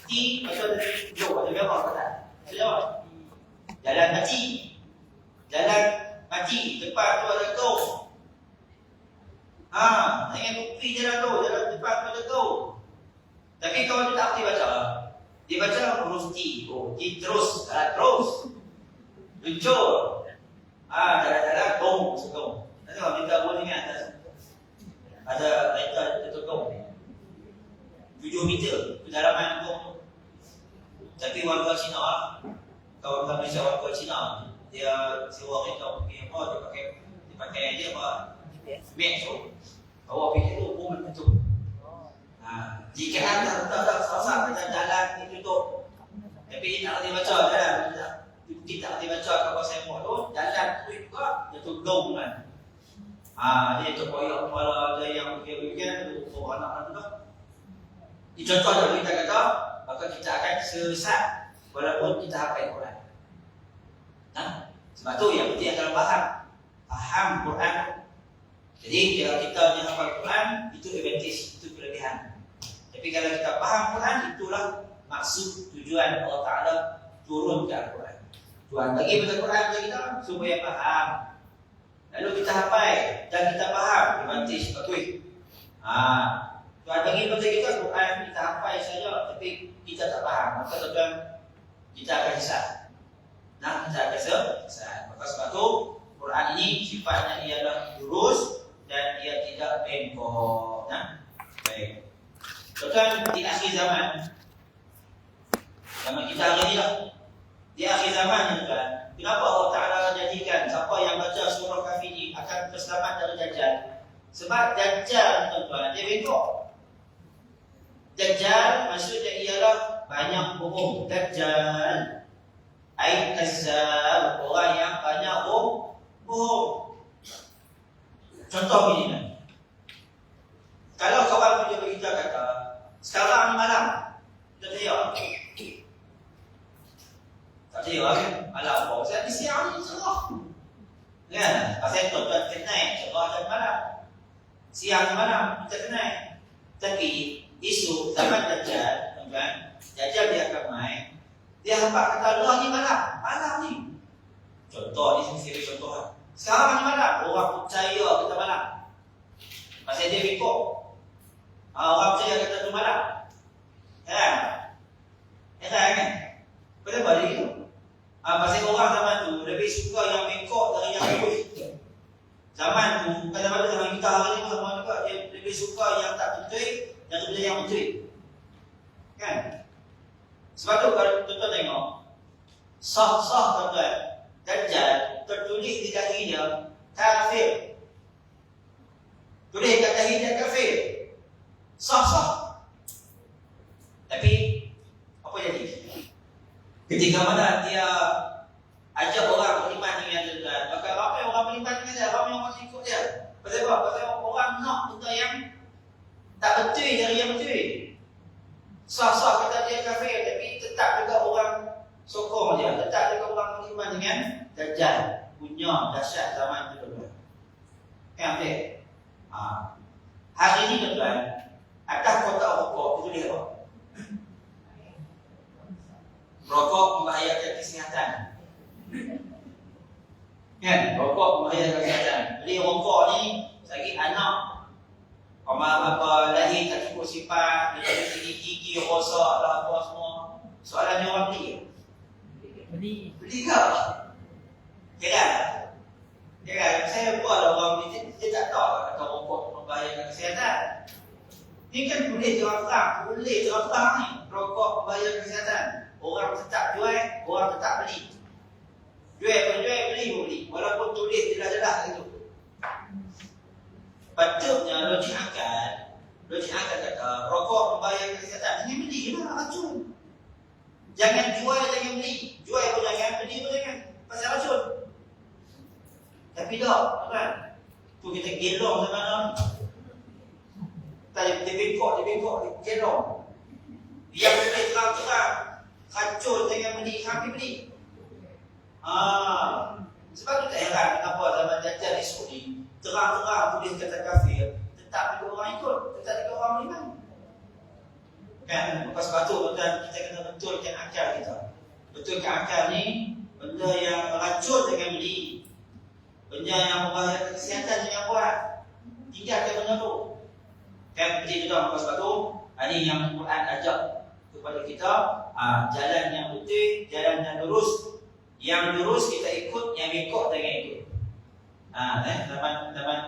T macam tadi go ada merah tak? Macam apa? Jalan mati. Depan tu ada go. Jangan kopi jalan depan tu ada go. Tapi kalau dia tak boleh baca, dia baca huruf T. T terus. Luncur. Jalan-jalan gong. Nanti kalau kita boleh ingat ada kereta gong 7 meter kedalaman gong tu. Tapi warga Cina, kawan Malaysia warga Cina, dia sewa kereta pergi apa, dia pakai dia apa? Map tu. Bawa pergi tu pun betul. Jika anda tak salah jalan itu tu, tapi dia tak boleh baca jalan, kita tak boleh baca apa signboard tu, jalan tu juga dia tu gong kan. Dia tu koyak kepala ada yang begini-begini tu anak tu dah. Ini contoh yang kita kata, maka kita akan sesat walaupun kita hafal Quran. Sebab tu yang penting adalah faham Quran. Jadi kalau kita hafal Quran, itu advantage, itu kelebihan. Tapi Tapi kalau kita faham Quran, itulah maksud tujuan Allah Ta'ala turunkan Quran. Tuhan bagi pada Quran kepada kita supaya faham. Lalu kita hafal dan kita faham. Advantage betul. Tuhan bagi pada kita Quran, kita hafal saja, tapi kita tak faham. Maka tuan kita akan hisap. Kita akan hisap. Maka sebab tu Quran ini sifatnya ialah lurus dan ia tidak bengkok. Baik. Tuan di akhir zaman kita hari ni lah. Di akhir zaman tuan, kenapa Allah Ta'ala jadikan siapa yang baca surah Kahfi ni akan terselamat dari Dajjal? Sebab Dajjal tuan, dia bengkok. Dajjal maksudnya ialah banyak bohong. Dajjal ai kazzab, orang yang banyak bohong. Contoh begini. Kalau kawan kita berita kata, sekarang ni malam, kita tanya. Tak tanya kan? Malam apa? Saya di siang ni cerah. Kan? Pasal tuan-tuan kenal cerah dan malam. Siang dan malam kita kenal. Tapi isu zaman Dajjal, tuan-tuan, Dajjal dia akan main. Dia hampak kata Allah ni malam ni. Contoh ni sini contoh lah. Sekarang ni malam, orang percaya kata malam. Pasal dia bengkok. Orang percaya kata tu malam. Heran kan? Kenapa dia gitu? Pasal orang zaman tu lebih suka yang bengkok dari yang lurus. Zaman tu, kadang-kadang zaman kita hari ni sama juga, dia lebih suka yang tak betul daripada yang betul. Kan? Sebab tu kalau tuan-tuan tengok, sah-sah tuan-tuan, Dajjal tertulis di dahi dia kafir. Tulis kat dahi dia kafir. Sah-sah. Tapi apa jadi? Ketika mana dia ajak orang beriman dengan dia, maka apa yang orang beriman dengan dia, apa yang orang ikut dia? Pasal apa? Pasal orang nak benda yang tak betul dari yang betul. Sah-sah kata dia kafir, tapi tetap juga orang sokong dia, tetap juga orang beriman dengan Dajjal. Punya dahsyat zaman itu tuan. Kan tak? Hari ini tuan, atas kotak rokok itu dia apa? Rokok membahayakan kesihatan. Kan? Rokok membahayakan kesihatan. Jadi rokok ni lagi anak apa lahir tak cukup sifat, dia gigi rosak lah apa semua. Soalannya orang beli ke? Kira saya buat lah orang beli, dia tak tahu kata rokok membahayakan kesihatan. Ni kan boleh terang ni. Rokok membahayakan kesihatan. Orang tetap jual, orang tetap beli. Jual, beli. Walaupun tulis jelas-jelas itu. Patutnya logik akal kata rokok membahayakan kesihatan. Jangan beli lah, racun. Jangan jual, jangan beli. Jual pun jangan, beli pun jangan. Pasal racun. Tapi tak, kan? Tu kita gelong sebenarnya. Dia bengkok, gelong. Yang boleh terang-terang racun jangan beli, kami beli. Sebab tu tak heran kenapa zaman Dajjal esok ni terang-terang tulis kata kafir, tetap juga orang ikut, tetap juga orang beriman. Kan? Lepas sebab tu tuan, kita kena betulkan akal kita. Betulkan akal ni, benda yang racun jangan beli, benda yang membahayakan kesihatan jangan buat. Tinggalkan benda tu. Kan? Betul juga. Lepas sebab tu, ini yang Quran ajak kepada kita, jalan yang betul, jalan yang lurus. Yang lurus kita ikut, yang bengkok jangan ikut.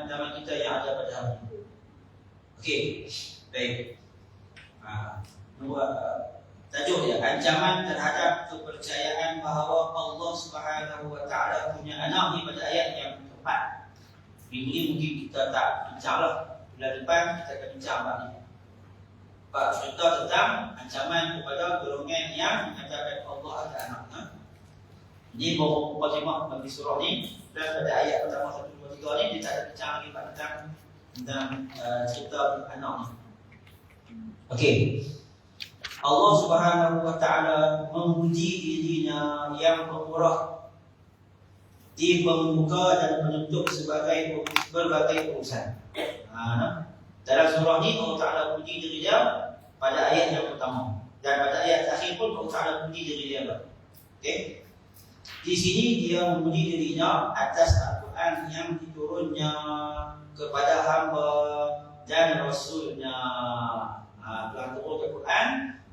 Zaman kita yang ada pada hari ini. Okey, baik. Tajuk dia, ancaman terhadap kepercayaan bahawa Allah Subhanahu Wa Taala punya anak ni pada ayat yang keempat. Ini mungkin kita tak bincang lah. Bulan depan kita akan bincang bab ni. Bab cerita tentang ancaman kepada golongan yang mengatakan Allah ada anak. Ini baru mukadimah bagi surah ni. Dan pada ayat pertama 1, 2, 3 ni dia tak ada bincang lagi tentang cerita anak ni. Okey. Allah Subhanahu Wa Taala memuji dirinya yang pemurah di pembuka dan penutup sebagai berbagai urusan. Dalam surah ni Allah Taala puji dirinya pada ayat yang pertama. Dan pada ayat terakhir pun Allah Ta'ala memuji diri dia. Okey. Di sini dia memuji dirinya atas Al-Quran yang diturunnya kepada hamba dan Rasulnya. Telah turun Al-Quran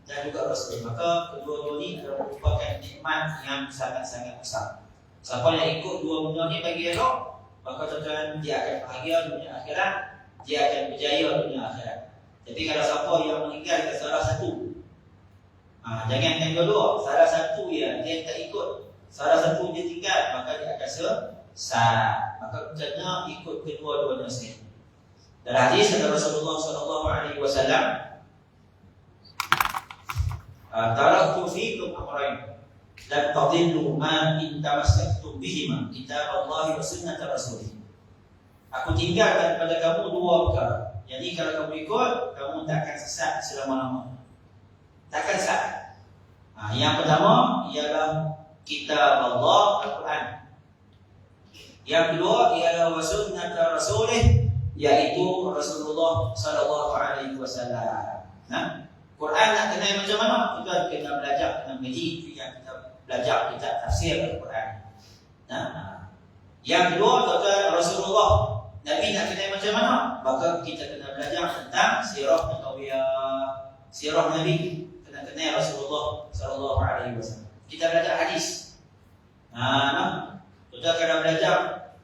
dan juga Rasul. Maka kedua-dua ini adalah merupakan nikmat yang sangat-sangat besar. Siapa yang ikut dua benda ni bagi elok, maka tuan-tuan dia akan bahagia dunia akhirat, dia akan berjaya dunia akhirat. Tapi kalau siapa yang meninggalkan salah satu, jangan yang dua-dua, salah satu dia tak ikut, salah satu dia tinggal, maka dia akan sesat. Maka kena ikut kedua-duanya sekali. Dalam hadis kata Rasulullah SAW, taraktu fiikum amrayn lan tadillu ma in tamassaktum bihima, kitab Allah wa sunnat Rasulih. Aku tinggalkan kepada kamu dua perkara. Jadi kalau kamu ikut, kamu tak akan sesat selama-lamanya. Takkan sesat. Yang pertama ialah kitab Allah, Al-Quran. Yang kedua ialah wa sunnat Rasulih, iaitu Rasulullah SAW. Quran nak kenal macam mana? Kita kena belajar, kena mengaji. Kita belajar kitab tafsir Al-Quran. Yang kedua, kata Rasulullah, Nabi nak kenal macam mana? Maka kita kena belajar tentang sirah Nabawiyah, sirah Nabi. Kena kenal Rasulullah SAW. Kita belajar hadis. Kita kena belajar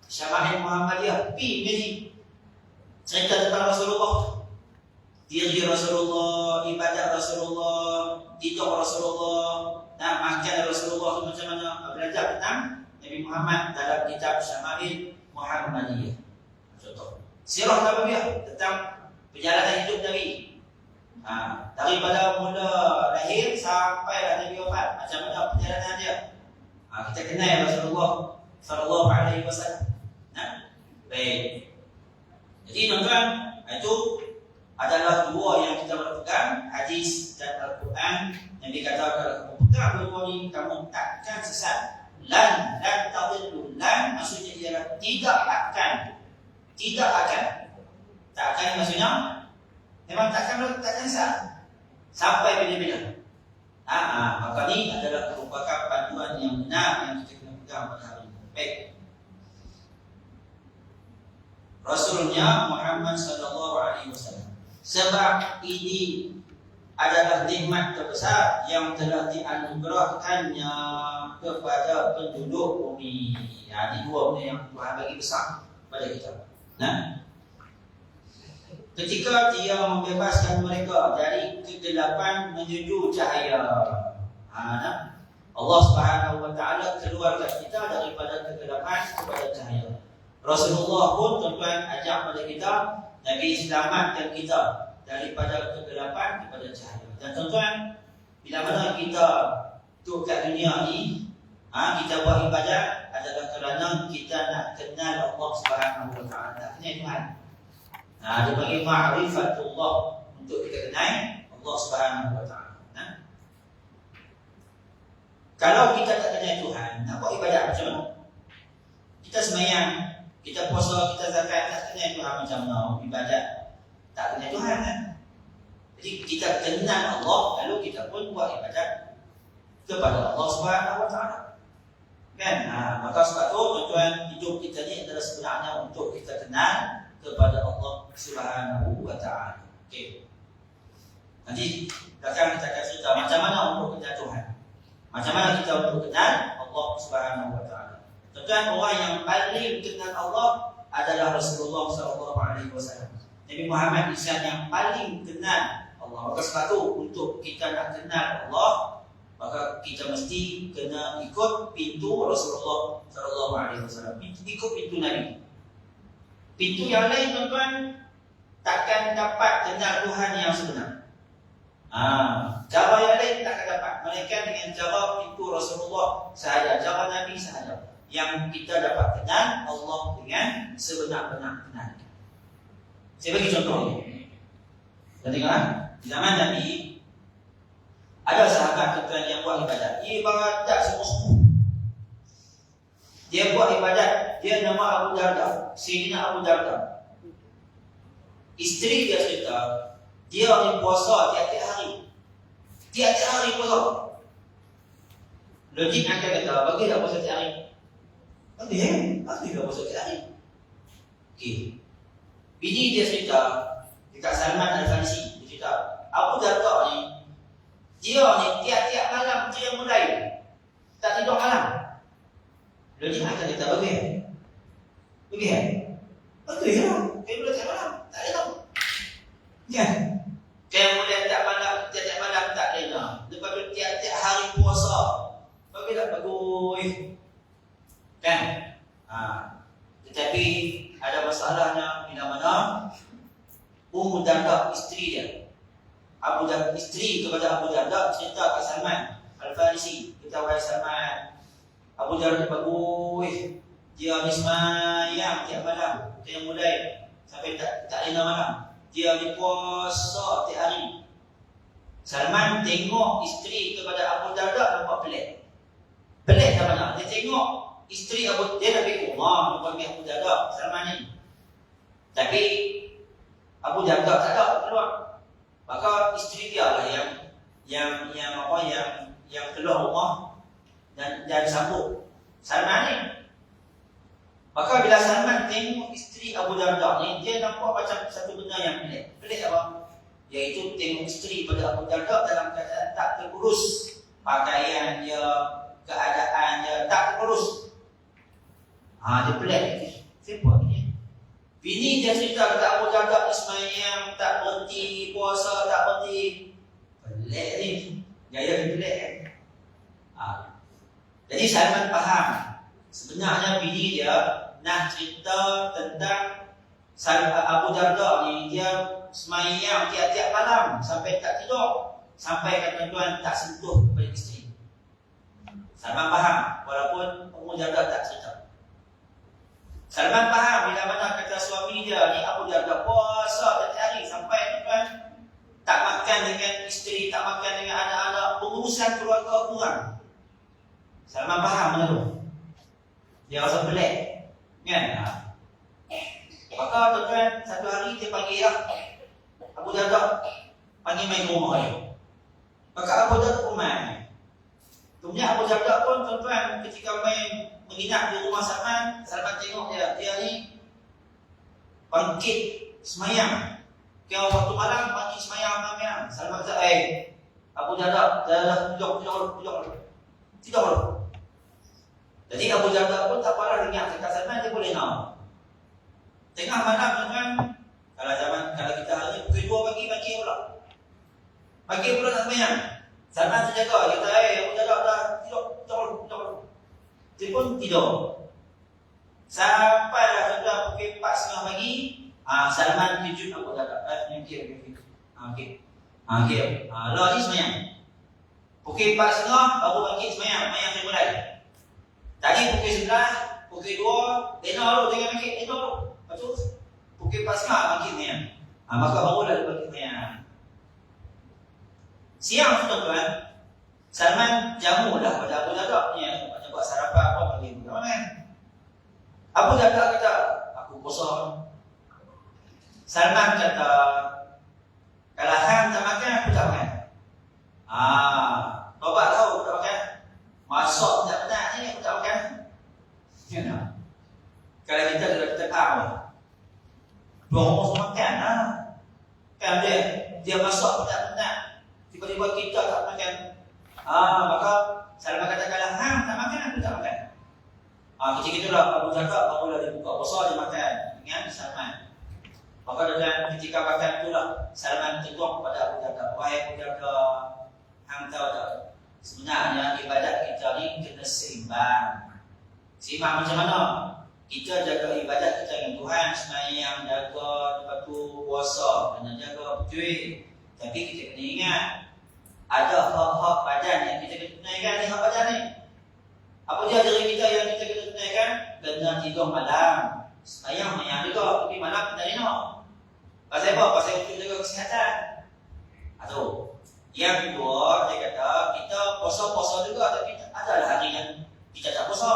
Syama'il Muhammadiyah, mengaji cerita tentang Rasulullah, diri Rasulullah, ibadat Rasulullah, tidur Rasulullah, makan Rasulullah macam mana. Belajar tentang Nabi Muhammad dalam kitab Syama'il Muhammadiyah. Contoh sirah Nabawiyah, tentang perjalanan hidup Nabi, daripada mula lahir sampai Nabi wafat, macam mana perjalanan dia. Kita kenal Rasulullah SAW. Baik. Jadi tuan-tuan, itu adalah dua yang kita berpegang, hadis dan Al-Quran. Yang dikatakan kalau kamu pegang dua ni, kamu takkan sesat. Lan tadillu. Lan maksudnya ialah tidak akan. Tak akan maksudnya memang takkan sesat sampai bila-bila. Maka ni adalah merupakan panduan yang benar yang kita kena pegang pada hari ini. Baik. Rasulnya Muhammad SAW. Sebab ini adalah nikmat terbesar yang telah dianugerahkannya kepada penduduk bumi. Ini dua benda yang Tuhan bagi besar pada kita. Ketika dia membebaskan mereka dari kegelapan menuju cahaya, Allah Subhanahu Wa Taala keluarkan kita daripada kegelapan kepada cahaya. Rasulullah pun tuan-tuan ajak pada kita, Nabi selamatkan kita daripada kegelapan kepada cahaya. Dan tuan-tuan, bila mana kita tu kat dunia ni, kita buat ibadat adalah kerana kita nak kenal Allah Subhanahu Wa Taala, nak kenal Tuhan. Dia bagi ma'rifatullah, untuk kita kenal Allah Subhanahu Wa Taala. Kalau kita tak kenal Tuhan, nak buat ibadat macam mana? Kita sembahyang, kita puasa, kita zakat, tak kenal Tuhan macam mana ibadat? Tak kenal Tuhan kan? Jadi kita kenal Allah, lalu kita pun buat ibadat kepada Allah Subhanahu Wa Taala. Kan? Maka sebab tu tuan-tuan, hidup kita ni adalah sebenarnya untuk kita kenal kepada Allah Subhanahu Wa Taala. Okey. Nanti belakang kita akan cerita macam mana untuk kenal Tuhan. Macam mana kita untuk kenal Allah Subhanahu Wa Taala. Tuan-tuan, orang yang paling kenal Allah adalah Rasulullah SAW. Nabi Muhammad Islam yang paling kenal Allah. Maka sebab tu untuk kita nak kenal Allah, maka kita mesti kena ikut pintu Rasulullah SAW. Ikut pintu Nabi. Pintu yang lain tuan-tuan takkan dapat kenal Tuhan yang sebenar. Cara yang lain takkan dapat, melainkan dengan cara pintu Rasulullah sahaja, cara Nabi sahaja, yang kita dapat kenal Allah dengan sebenar-benar kenal. Saya bagi contoh ni. Kita tengoklah, di zaman Nabi ada sahabat tuan-tuan yang buat ibadat. Ibadat sungguh-sungguh. Dia buat ibadat, dia nama Abu Darda, Sayyidina Abu Darda. Isteri dia cerita, Dia ni puasa tiap-tiap hari. Tiap-tiap hari puasa. Logik akan kata, bagi tak puasa tiap hari? Bagi tak puasa tiap hari? Okey. Bini dia cerita, dekat Salman Al-Farisi, dia cerita, Abu Darda ni, dia ni tiap-tiap malam dia mulai tak tidur malam. Logik akan kata, bagi kan? Betul ya? Dia boleh tiap malam, tak ada tahu. Ya. Dia mulai tiap malam tak ada. Lepas tu tiap-tiap hari puasa. Bagi tak bagus. Kan? Tetapi ada masalahnya bila mana Ummu Darda isteri dia. Abu Darda isteri kepada Abu Darda cerita kat Salman Al-Farisi, kita wahai Salman, Abu Darda bagus. Dia ni semayang tiap malam. Dia yang mulai sampai tak lena malam. Dia ni puasa tiap hari. Salman tengok isteri kepada Abu Darda nampak pelik. Pelik tak mana? Dia tengok isteri Abu, dia dah pergi rumah bagi Abu Darda, Salman ni. Tapi Abu Darda tak ada keluar. Maka isteri dia lah yang keluar rumah dan sambut Salman ni. Maka bila Salman tengok isteri Abu Darda ni, dia nampak macam satu benda yang pelik. Pelik apa? Iaitu tengok isteri pada Abu Darda dalam keadaan tak terurus. Pakaian dia, keadaan dia tak terurus. Dia pelik. Siapa ni? Bini dia cerita kepada Abu Darda, Ismail tak berhenti, puasa tak berhenti. Pelik ni. Gaya dia pelik kan? Jadi Salman faham. Sebenarnya bini dia nak cerita tentang Abu Darda ni, dia semayang tiap-tiap malam sampai tak tidur, sampai tuan-tuan tak sentuh kepada isteri. Salman faham walaupun Ummu Darda tak cerita. Salman faham bila mana kata suami dia ni Abu Darda puasa tiap hari sampai tuan tak makan dengan isteri, tak makan dengan anak-anak, pengurusan keluarga kurang. Salman faham benda tu. Dia rasa pelik. Kan? Maka tuan-tuan, satu hari dia panggil Abu Darda, panggil main ke rumah dia. Maka Abu Darda pun main. Kemudian Abu Darda pun tuan-tuan ketika main menginap di rumah Salman, Salman tengok dia ni bangkit semayang. Kira waktu malam bangkit semayang. Salman kata, Abu Darda, dah tidur. Jadi Abu Darda pun tak apalah dengar cakap Salman, dia boleh nak. Tengah malam tuan-tuan, kalau kita hari ni pukul 2 pagi pula. Pagi pula nak semayang. Salman terjaga, dia kata, Abu Darda dah tidur. Dia pun tidur. Sampailah tuan-tuan pukul 4.30 pagi, Salman kejut Abu Darda. Okey. Lah ni semayang. Pukul 4.30 baru bangkit semayang dia mulai. Tadi pukul 11, pukul 2, lena dulu jangan bangkit, lena dulu. Lepas tu pukul 4.30 bangkit semayang. Maka barulah dia bangkit semayang. Siang tu tuan-tuan, Salman jamulah pada Abu Darda ni, nak buat sarapan apa bagi budak mana. Abu Darda kata, aku puasa. Salman kata, kalau hang tak makan, aku tak makan. Tobat tahu aku tak makan. Masak tak benar ni aku tak makan. Kalau kita tahu, dua orang semua makan kan dia masak tak benar. Tiba-tiba kita tak makan. Maka Salman kata kalau hang tak makan, aku tak makan. Ketika itulah Abu Darda barulah dia buka puasa, dia makan dengan Salman. Maka dalam ketika makan itulah Salman tegur kepada Abu Darda, wahai Abu Darda, hang tahu tak, sebenarnya ibadat kita ni kena seimbang. Seimbang macam mana? Kita jaga ibadat kita dengan Tuhan, semayang, jaga, lepas tu puasa, kena jaga betul. Tapi kita kena ingat, ada hak-hak badan yang kita kena tunaikan ni, hak badan ni. Apa dia diri kita yang kita kena tunaikan? Kena tidur malam. Semayang juga, tapi malam kena lena. Pasal apa? Pasal untuk jaga kesihatan. Yang kedua, dia kata kita puasa-puasa juga, tapi adalah hari yang kita tak puasa.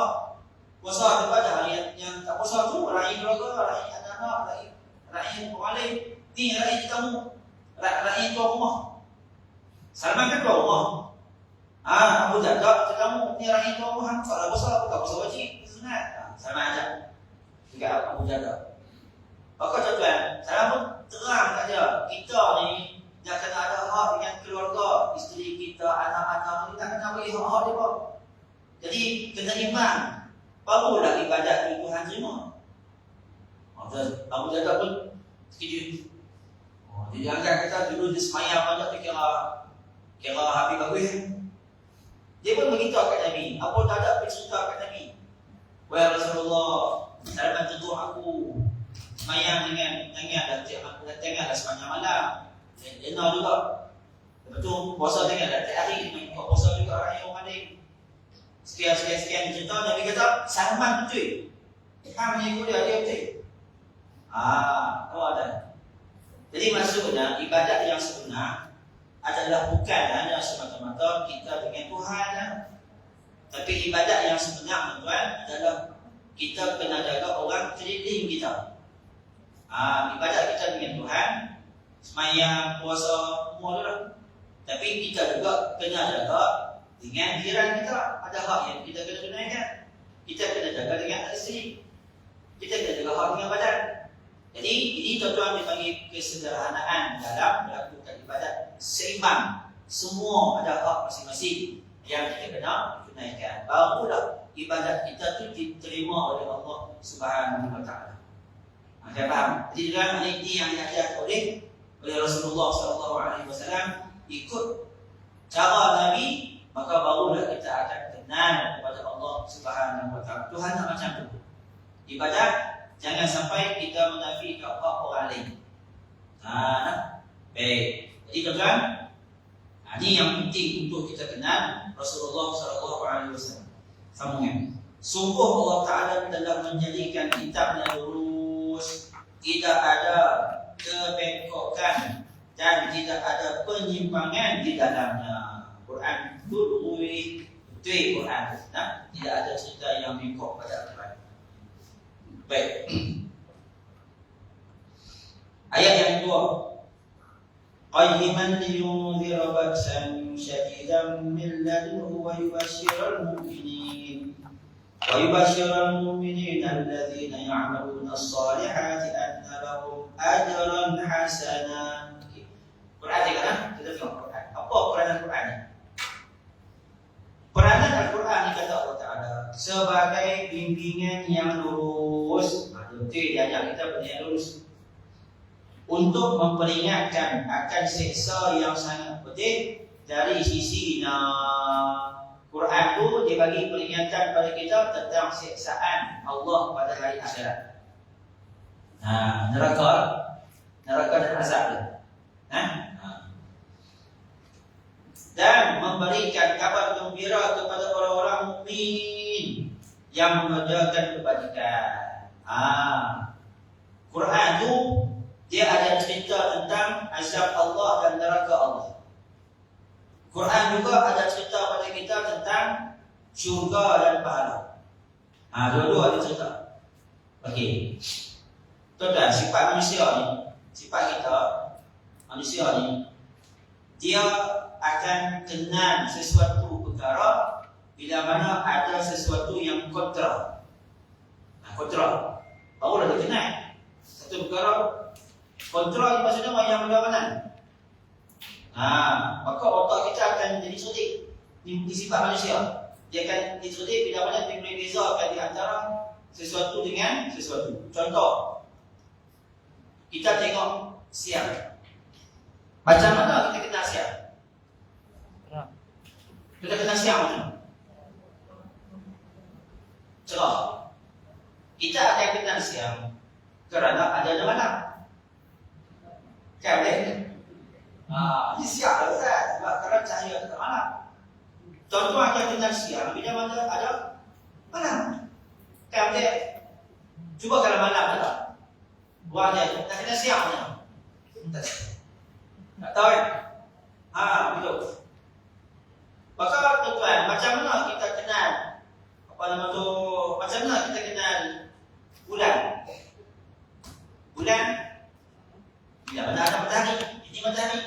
Puasa tu ada hari yang tak puasa tu, raih keluarga, raih anak-anak, raih pemaling. Ni raih tetamu, Rakyat tuan rumah. Salman kan tuan rumah. Abu Darda kata kamu ni rakyat tuan rumah, soalan besar bukan besar wajib, sunat. Salman ajak juga Abu Darda. Maka tuan-tuan, saya pun terang saja, kita ni dah kena ada hak dengan keluarga, isteri kita, anak-anak ni tak kena bagi hak-hak dia pun. Jadi kena iman, barulah ibadat itu Tuhan terima. Abu Darda pun setuju. Jadi anggap kita dulu dia semayang banyak tu kira habis bagus. Dia pun beritahu kat Nabi. Abu Darda pun cerita kat Nabi. Wahai Rasulullah, Salman tegur aku semayang dengan janganlah sepanjang malam. Enak juga. Lepas tu puasa janganlah tiap hari. Buat puasa juga orang yang lain. Sekian cerita Nabi kata Salman betul. Hang mengikut dia betul. Tahu tak? Jadi maksudnya ibadat yang sebenar adalah bukan hanya semata-mata kita dengan Tuhan, tapi ibadat yang sebenar tuan adalah kita kena jaga orang sekeliling kita. Ibadat kita dengan Tuhan, semayang, puasa, semua lah. Tapi kita juga kena jaga dengan jiran kita. Ada hak yang kita kena tunaikan. Kita kena jaga dengan isteri. Kita kena jaga hak dengan badan. Jadi ini tuan-tuan dipanggil kesederhanaan dalam melakukan ibadat seimbang. Semua ada hak masing-masing yang kita kena tunaikan. Barulah ibadat kita tu diterima oleh Allah Subhanahu Wa Taala. Anda faham? Jadi dalam ini yang diajar oleh Rasulullah SAW, ikut cara Nabi, maka barulah kita akan kenal kepada Allah Subhanahu Wa Taala. Tuhan tak macam tu. Ibadat jangan sampai kita menafikan hak orang lain. Baik. Jadi tuan-tuan, ini yang penting untuk kita kenal Rasulullah SAW. Sambungan. Sungguh Allah Taala telah menjadikan kitab yang lurus, tidak ada kebengkokan dan tidak ada penyimpangan di dalamnya. Quran lurus, betul Quran. Tidak ada cerita yang bengkok pada Quran. Baik. Ayat yang kedua. Qayyiman liyunzira ba'san syadidan min ladunhu wa yubashshiral mu'minin. Wa yubashshiral mu'minin alladhina ya'maluna as-salihati anna lahum ajran hasana. Quran ni kan? Kita tengok Quran. Apa peranan Quran ni? Peranan Al-Quran ni kata Allah Ta'ala sebagai bimbingan yang lurus. Betul diajak kita benda yang lurus, untuk memperingatkan akan seksa yang sangat pedih. Dari sisi Quran tu dia bagi peringatan pada kita tentang seksaan Allah pada hari akhirat. Neraka dan azab dia. Dan memberikan kabar gembira kepada orang-orang mukmin yang mengerjakan kebajikan. Quran tu dia ada cerita tentang azab Allah dan neraka Allah. Quran juga ada cerita pada kita tentang syurga dan pahala. Dua-dua ada cerita. Okey. Tuan-tuan, sifat manusia ni, sifat kita manusia ni, dia akan kenal sesuatu perkara bila mana ada sesuatu yang kontra. Kontra. Barulah dia kenal. Satu perkara kontra ni maksudnya yang berlawanan. Maka otak kita akan jadi cerdik. Ini sifat manusia. Dia akan jadi cerdik bila mana dia boleh bezakan di antara sesuatu dengan sesuatu. Contoh, kita tengok siang. Macam mana kita kenal siang? Kita kenal siang macam mana? Cerah. Kita akan kenal siang kerana adanya malam. Kan boleh? Ini siang lah Ustaz, sebab kerana cahaya dekat malam. Contoh akan kenal siang bila mana ada malam. Kan boleh? Cuba kalau malam tak. Buat dia, nak kenal siang macam mana? Tak tahu kan? Betul. Maka tuan-tuan, macam mana kita kenal macam mana kita kenal bulan? Bulan bila mana ada matahari. Ini matahari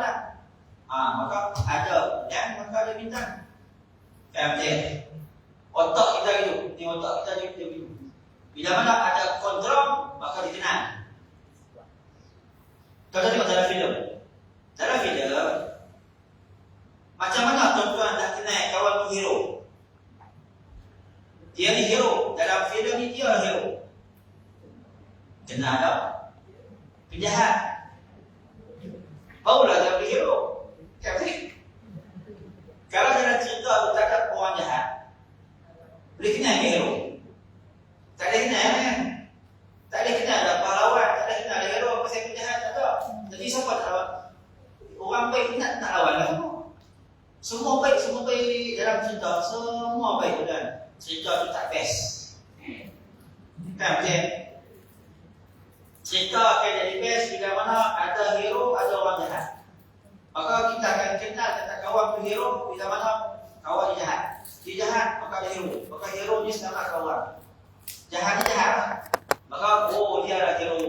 malam. Maka ada bulan, maka ada bintang. Faham tak? Otak kita gitu. Ni otak kita gitu. Bila mana ada kontrol, maka dikenal. Kau tengok dalam filem. Dalam filem, macam mana tuan-tuan dah kenal kawan tu hero? Dia ni hero. Dalam filem ni dia hero. Kenal tak? Penjahat. Barulah dia boleh hero. Kan? Kalau dalam cerita tu tak ada orang jahat, boleh kenal hero? Tak ada kenal kan? Tak ada kenal ada pahlawan, tak ada kenal ada hero, pasal penjahat tak ada. Jadi siapa tak lawan? Orang baik nak lawan lah semua. Semua baik dalam cerita, semua baik dan cerita tu tak best. Kan betul? Cerita akan jadi best bila mana ada hero, ada orang jahat. Maka kita akan kenal tentang kawan tu hero bila mana kawan dia jahat. Dia jahat, maka ada hero. Maka hero ni sekarang kawan. Jahat ni jahat. Maka dia adalah hero.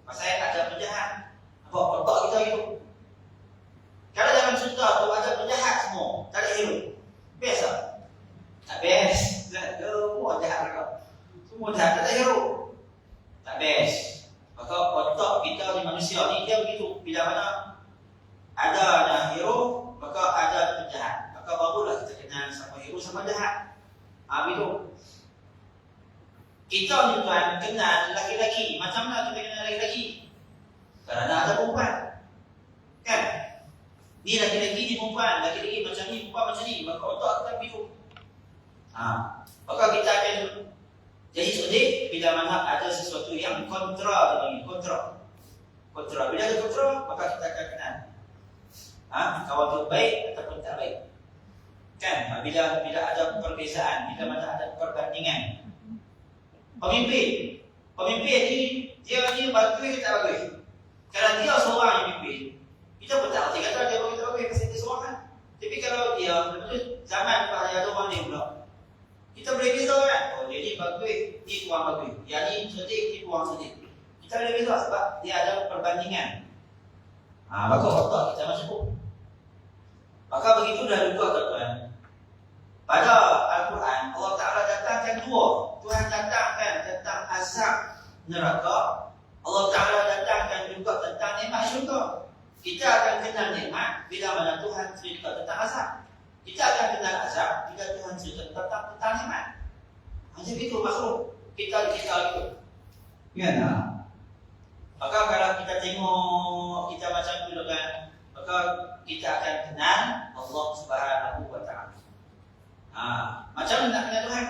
Pasal ada penjahat. Apa otak kita gitu. Kalau dalam cerita tu ada penjahat semua, tak ada hero. Best tak? Tak best. Semua jahat mereka. Semua jahat, tak ada hero. Tak best. Maka otak kita ni manusia ni dia begitu. Bila mana ada hero, maka ada penjahat. Maka barulah kita kenal sama hero sama jahat. Begitu. Kita ni tuan kenal laki-laki. Macam mana kita kenal laki-laki? Kerana ada perempuan. Kan? Ni laki-laki ni perempuan. Laki-laki macam ni, perempuan macam ni. Maka otak kita begitu. Maka kita akan jadi cerdik bila mana ada sesuatu yang kontra dengan kontra. Bila ada kontra, maka kita akan kenal. Kawan tu baik ataupun tak baik. Kan? Bila ada perbezaan, bila mana ada perbandingan. Pemimpin ni dia bagus ke tak bagus? Kalau dia seorang yang pimpin, kita pun tak arti kata dia bagus pasal dia seorang kan. Tapi kalau dia zaman ada orang lain pula, kita boleh beza kan? Dia ni bagus, ni kurang bagus. Yang ni cerdik, ni kurang cerdik. Kita boleh beza sebab dia ada perbandingan. Maka otak kita macam tu. Maka begitulah juga tuan-tuan. Pada Al-Quran, Allah Ta'ala datangkan dua. Tuhan datangkan tentang azab neraka. Allah Ta'ala datangkan juga tentang nikmat syurga. Kita akan kenal nikmat bila mana Tuhan cerita tentang azab. Kita akan kenal azab bila Tuhan cerita tentang nikmat. Macam itu makhluk. Kita gitu. Ya tak? Maka kalau kita tengok kita macam tu kan, maka kita akan kenal Allah Subhanahu wa Ta'ala. Macam mana nak kenal Tuhan?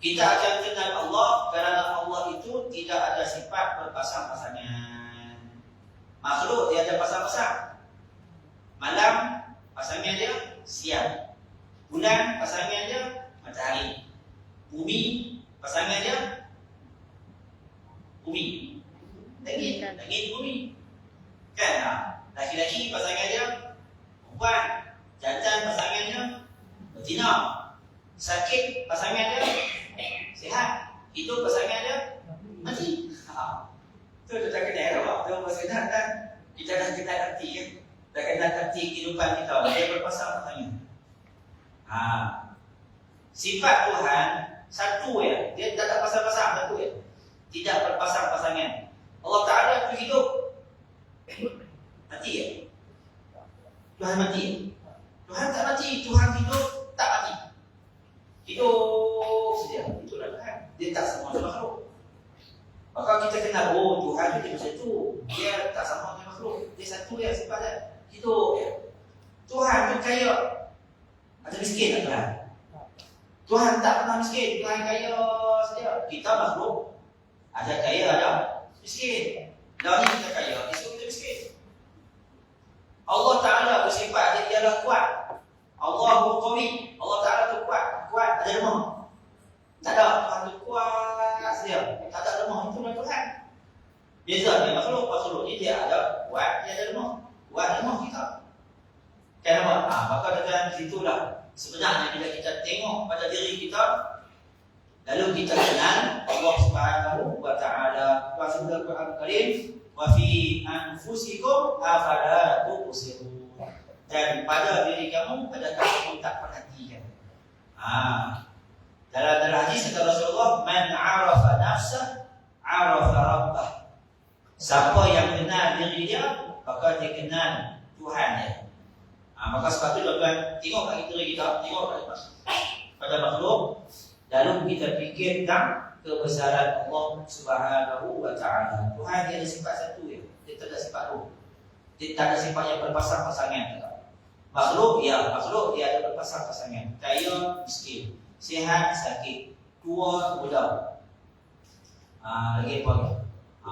Kita akan kenal Allah kerana Allah itu tidak ada sifat berpasang-pasangan. Makhluk dia ada pasang-pasang. Malam pasangan dia siang. Bulan pasangan dia matahari. Bumi pasangan dia bumi. Langit bumi. Kan? Laki-laki pasangan dia perempuan. Jantan pasangan dia betina. Sakit pasangan dia sihat. Hidup pasangan dia mati. Itu dah kenal awak. Itu maksudnya kan kita dah kenal arti kan. Dah kenal arti kehidupan kita. Dia berpasang pasangan. Sifat Tuhan satu ya. Dia tak ada pasang-pasang, satu ya. Tidak berpasang-pasangan. Allah Ta'ala itu hidup. Mati ya? Tuhan mati ya? Tuhan tak mati. Tuhan hidup tak mati. Hidup saja. Itulah Tuhan. Dia tak sama dengan makhluk. Maka kita kenal, Tuhan itu dia macam tu. Dia tak sama dengan makhluk. Dia satu ya sifat dia. Hidup ya. Tuhan itu kaya. Ada miskin tak Tuhan? Tuhan tak pernah miskin. Tuhan kaya saja. Kita makhluk. Ada kaya, ada miskin. Hari kita kaya, esok kita miskin. Allah Ta'ala bersifat dia adalah kuat. Allahu Qawi. Allah Ta'ala tu kuat. Kuat, ada lemah. Tak ada. Tuhan tu kuat saja. Tak ada lemah. Itulah Tuhan. Beza dengan makhluk ni dia ada kuat, dia ada lemah. Kuat, lemah kita. Kenapa? Maka dengan situlah sebenarnya bila kita tengok pada diri kita, lalu kita kenal Allah Subhanahu wa Ta'ala. Dalam Al-Quran Karim wa fi anfusikum afala tubsirun. Dan pada diri kamu adakah kamu tak perhatikan? Dalam hadis kata Rasulullah, man arafa nafsah arafa rabbah. Siapa yang kenal diri dia, maka dia kenal Tuhan dia. Maka sebab tu tuan-tuan, tengok kat diri kita, tengok pada makhluk, lalu kita fikir tentang kebesaran Allah Subhanahu wa taala. Tuhan dia ada sifat satu je. Dia tak ada sifat dua. Dia tak ada sifat yang berpasang-pasangan. Makhluk dia ada berpasang-pasangan. Kaya, miskin, sihat, sakit, tua, muda. Lagi apa?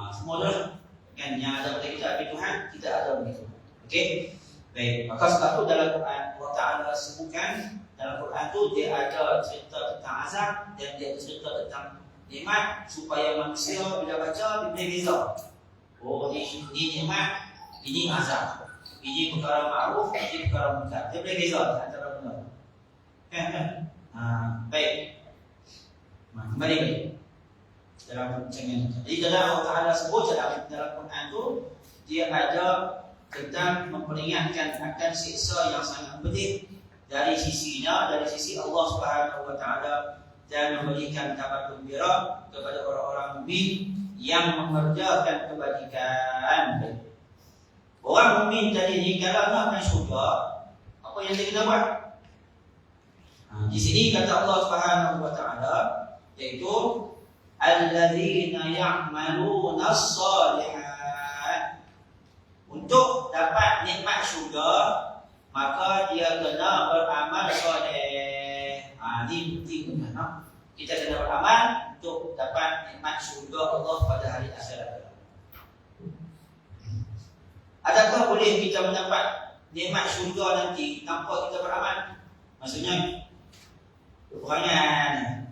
Semua tu kan yang ada pada kita api Tuhan, kita ada begitu. Okey? Baik, maka sebab tu dalam Quran Allah Taala sebutkan, dalam Quran tu dia ada cerita tentang azab dan dia ada cerita tentang nikmat, supaya manusia bila baca dia boleh beza. Oh, ini nikmat, ini azab. Ini perkara ma'ruf, ini perkara munkar. Dia boleh beza antara benda. Kan? Baik. Kembali dalam perbincangan. Jadi dalam Allah Taala sebut dalam Quran tu dia ada tentang memperingatkan akan siksa yang sangat pedih dari sisinya, dari sisi Allah Subhanahu wa taala, dan memberikan kabar gembira kepada orang-orang mukmin yang mengerjakan kebajikan. Orang mukmin tadi ni kalau nak masuk syurga, apa yang dia kena buat? Di sini kata Allah Subhanahu wa taala, iaitu alladzina ya'maluna as-salihat. Untuk dapat nikmat syurga, maka dia kena beramal soleh. Ini penting kan? Kita kena beramal untuk dapat nikmat syurga Allah pada hari akhirat. Adakah boleh kita mendapat nikmat syurga nanti tanpa kita beramal? Maksudnya kurangan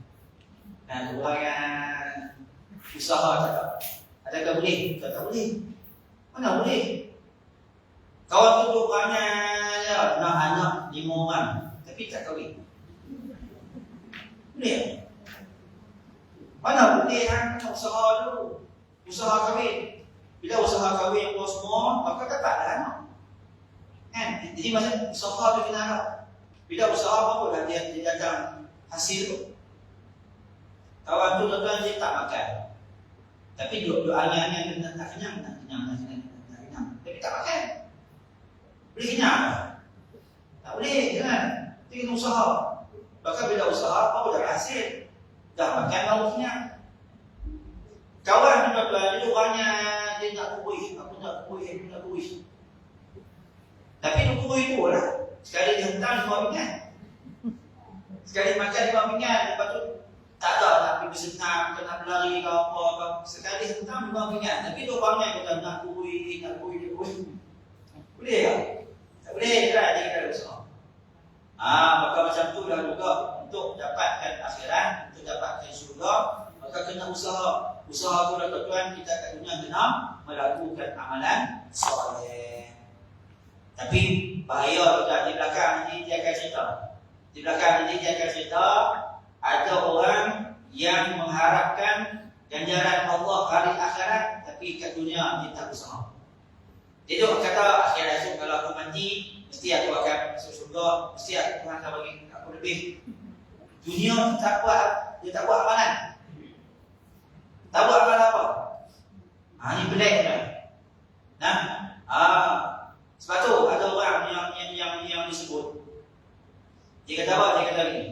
usaha tak? Adakah boleh? Tak boleh. Mana boleh? Kawan tu banyak je, nak anak 5 orang, tapi tak kahwin. Boleh? Mana boleh kan? Usaha dulu. Usaha kahwin. Bila usaha kahwin apa semua, maka dapatlah anak. Kan? Jadi maksud usaha tu kena ada. Bila usaha apa dia datang hasil tu. Kawan tu tuan-tuan dia tak makan. Tapi doanya nak kenyang. Tapi tak makan. Boleh kenyang tak? Tak boleh, kan? Itu kena usaha. Maka bila usaha, apa dah hasil? Dah makan, baru kenyang. Kawan tuan-tuan, dia banyak, dia nak kuih. Aku nak kuih. Tapi dia kuih tu lah. Sekali dia hentam 5 pinggan. Sekali makan 5 pinggan, lepas tu tak ada nak pergi senam, kena berlari ke apa. Sekali hentam 5 pinggan. Tapi dia banyak kata nak kuih. Boleh tak? Tak boleh kan? Dia kata usaha. Maka macam tu dah juga untuk dapatkan akhirat, untuk dapatkan syurga, maka kena usaha. Usaha tu dah tuan-tuan, kita kat dunia kena melakukan amalan soleh. Tapi bahaya juga di belakang ini dia akan cerita. Di belakang ini dia akan cerita ada orang yang mengharapkan ganjaran Allah hari akhirat, tapi kat dunia dia tak usaha. Dia tu kata akhirat tu kalau aku mati mesti aku akan masuk syurga, mesti Tuhan akan bagi aku lebih. Dunia dia tak buat amalan. Tak buat amalan apa? Ini pelik kan? Sebab tu ada orang yang disebut. Dia kata apa? Dia kata lagi.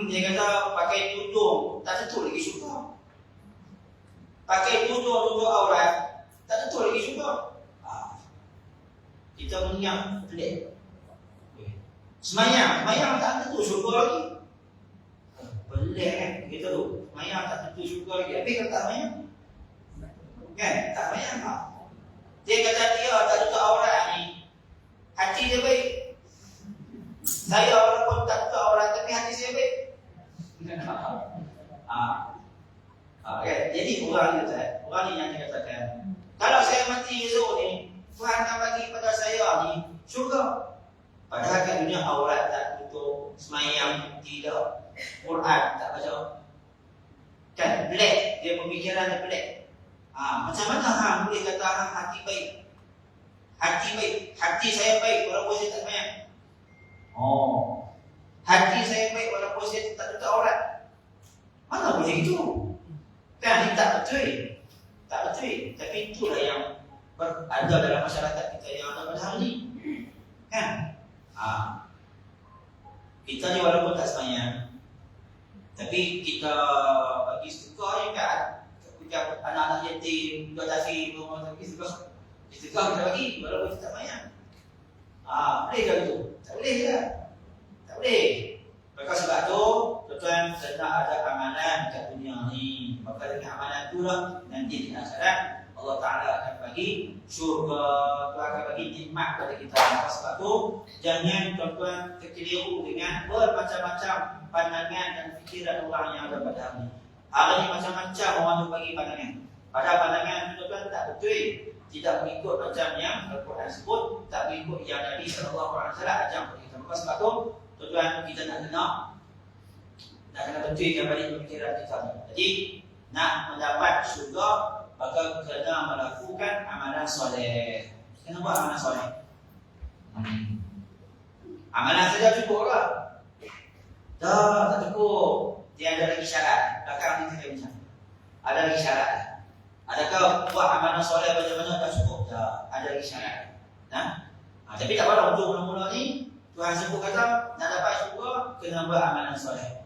Dia kata pakai tudung tak tentu lagi syurga. Pakai tudung aurat tak tentu lagi syurga. Kita mengingat pelik. Semayang tak tentu syurga lagi. Pelik kan? Kita tu semayang tak tentu syurga lagi. Habis kata semayang kan? Tak semayang tak? Dia kata dia tak tutup aurat ni, hati dia baik. Saya walaupun tak tutup aurat tapi hati saya baik. Jadi orang ni yang dia katakan, kalau saya mati esok ni, Tuhan akan bagi pada saya ni syurga. Padahal kat dunia aurat tak tutup, semayang tidak, Quran tak baca. Kan pelik, dia pemikiran dia pelik. Macam mana hang boleh kata hang hati baik? Hati baik, hati saya baik walaupun saya tak sembahyang. Hati saya baik walaupun saya tak tutup aurat. Mana boleh gitu? Kan ini tak betul. Tak betul. Tapi itulah yang ada dalam masyarakat kita yang ada pada hari ini. Kan? Kita ni walaupun tak sembahyang, tapi kita bagi sedekah kat anak-anak yatim, budak tafi, bagi sedekah. Sedekah kita bagi walaupun kita tak sembahyang. Boleh ke itu? Tak boleh ke? Tak boleh. Maka sebab tu, tuan-tuan kena ada amalan kat dunia ni. Maka dengan amalan tu lah, nanti di akhirat Allah Ta'ala akan bagi syurga, Tuhan akan bagi nikmat kepada kita. Maka sebab tu, jangan tuan-tuan terkeliru dengan bermacam-macam pandangan dan fikiran orang yang ada pada hari ini. Hari ini macam-macam orang tu bagi pandangan. Pada pandangan tuan-tuan tak betul, tidak mengikut macam yang Al-Quran sebut, tak mengikut yang Nabi SAW ajar kepada kita. Maka sebab tu, tuan-tuan kita nak kena betulkan balik pemikiran kita ni. Jadi, nak mendapat syurga, maka kena melakukan amalan soleh. Kena buat amalan soleh. Amalan saja cukup lah. Tak cukup. Dia ada lagi syarat. Belakang ni kita bincang. Ada lagi syarat. Adakah buat amalan soleh bagaimana dah cukup? Tak. Ada lagi syarat. Tapi tak apa untuk mula-mula ni, Tuhan sebut kata, nak dapat syurga, kena buat amalan soleh.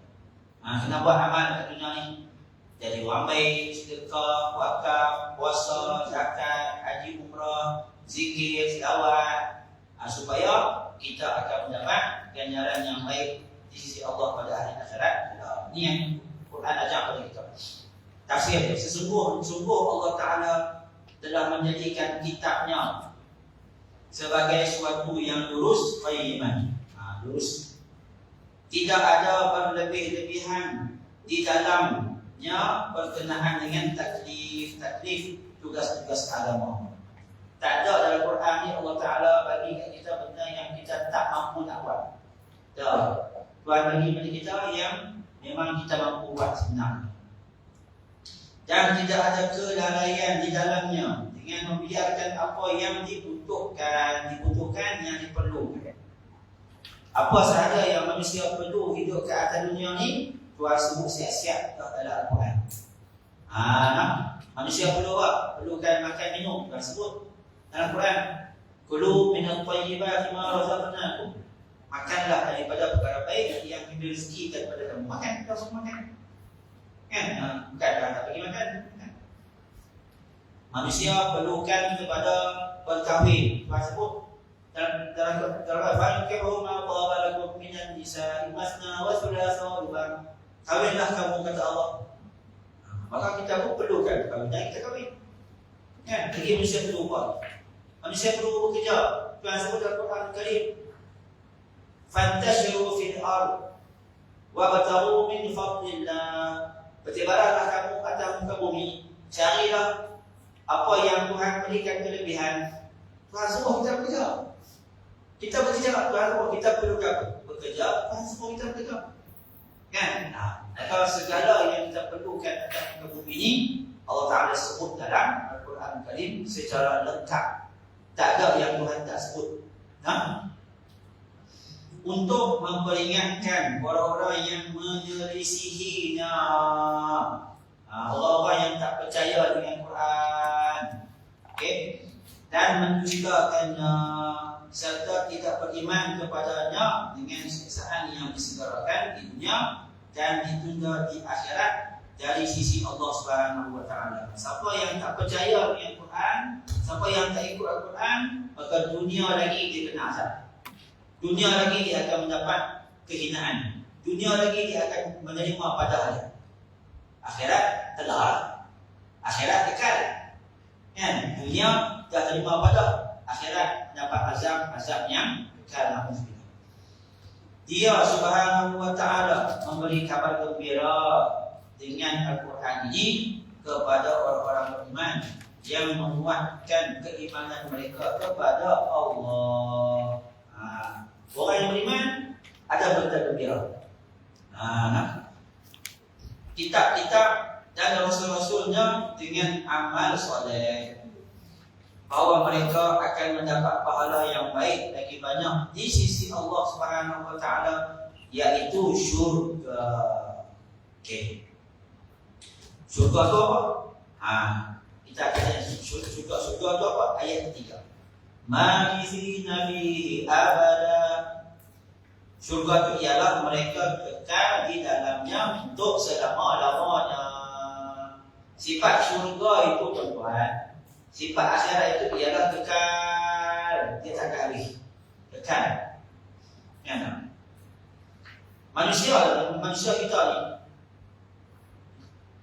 Kena buat amal kat dunia ni. Jadi orang baik, sedekah, wakaf, puasa, zakat, haji, umrah, zikir, selawat, supaya kita akan mendapat ganjaran yang baik di sisi Allah pada hari akhirat. Ini yang Quran ajar kepada kita. Tafsir dia, sungguh Allah Ta'ala telah menjadikan kitabnya sebagai suatu yang lurus, qayyiman. Lurus. Tidak ada berlebih-lebihan di dalamnya berkenaan dengan taklif tugas-tugas agama. Tak ada dalam Quran ni Allah Ta'ala bagi kat kita benda yang kita tak mampu nak buat. Tak. Tuhan bagi kepada kita yang memang kita mampu buat sebenarnya. Dan tidak ada kelalaian di dalamnya dengan membiarkan apa yang dibutuhkan yang diperlukan. Apa sahaja yang manusia perlu hidup ke atas dunia ni, Tuhan sebut siap-siap dalam Al-Quran. Manusia perlu apa? Perlukan makan minum, Tuhan sebut dalam Al-Quran. Kulu minat tayyibati ma razaqnakum. Makanlah daripada perkara baik yang kami rezekikan kepada kamu. Makan, kita semua makan. Kan? Bukan tak bagi makan. Manusia perlukan kepada berkahwin. Tuhan sebut dalam fankihu ma taba lakum minan nisa'i masna wa thulatha wa ruba'. Kawinlah kamu, kata Allah. Maka kita pun perlukan kahwin, dan kita kahwin. Kan? Lagi manusia perlu apa? Manusia perlu bekerja. Tuhan sebut dalam Quran Al-Karim, fantashiru fil ard wabtaghu min fadlillah. Bertebaranlah kamu atas muka bumi, carilah apa yang Tuhan berikan kelebihan. Tuhan suruh kita bekerja. Kita bekerja, Tuhan suruh kita perlu bekerja, Tuhan suruh kita bekerja. Kan? Kalau segala yang kita perlukan atas muka bumi ini, Allah Ta'ala sebut dalam Al-Quran Al-Karim secara lengkap. Tak ada yang Tuhan tak sebut. Untuk memperingatkan orang-orang yang menyelisihinya, orang-orang yang tak percaya dengan Quran, dan mendustakannya serta tidak beriman kepadanya dengan siksaan yang disegerakan di dunia dan ditunda di akhirat dari sisi Allah Subhanahu wa Ta'ala. Siapa yang tak percaya dengan Quran, siapa yang tak ikut Al-Quran, maka dunia lagi dia kena azab. Dunia lagi dia akan mendapat kehinaan. Dunia lagi dia akan menerima padahal. Akhirat telah. Akhirat kekal. Kan? Dunia dah terima pada, akhirat dapat azab yang kekal. Dia Subhanahu wa Ta'ala memberi kabar gembira dengan Al-Quran ini kepada orang-orang beriman yang menguatkan keimanan mereka kepada Allah. Orang yang beriman ada berita gembira. Kitab-kitab dan rasul-rasulnya dengan amal soleh. baik lagi banyak di sisi Allah Subhanahu wa taala, iaitu syurga. Okey. Syurga tu apa? Kita akan tanya syurga tu apa? Ayat ketiga. Makithina fihi abada. Syurga itu ialah mereka kekal di dalamnya untuk selama-lamanya. Sifat syurga itu tuan-tuan, sifat akhirat itu ialah kekal. Dia tak akan habis. Kekal. Ya. Manusia kita ni,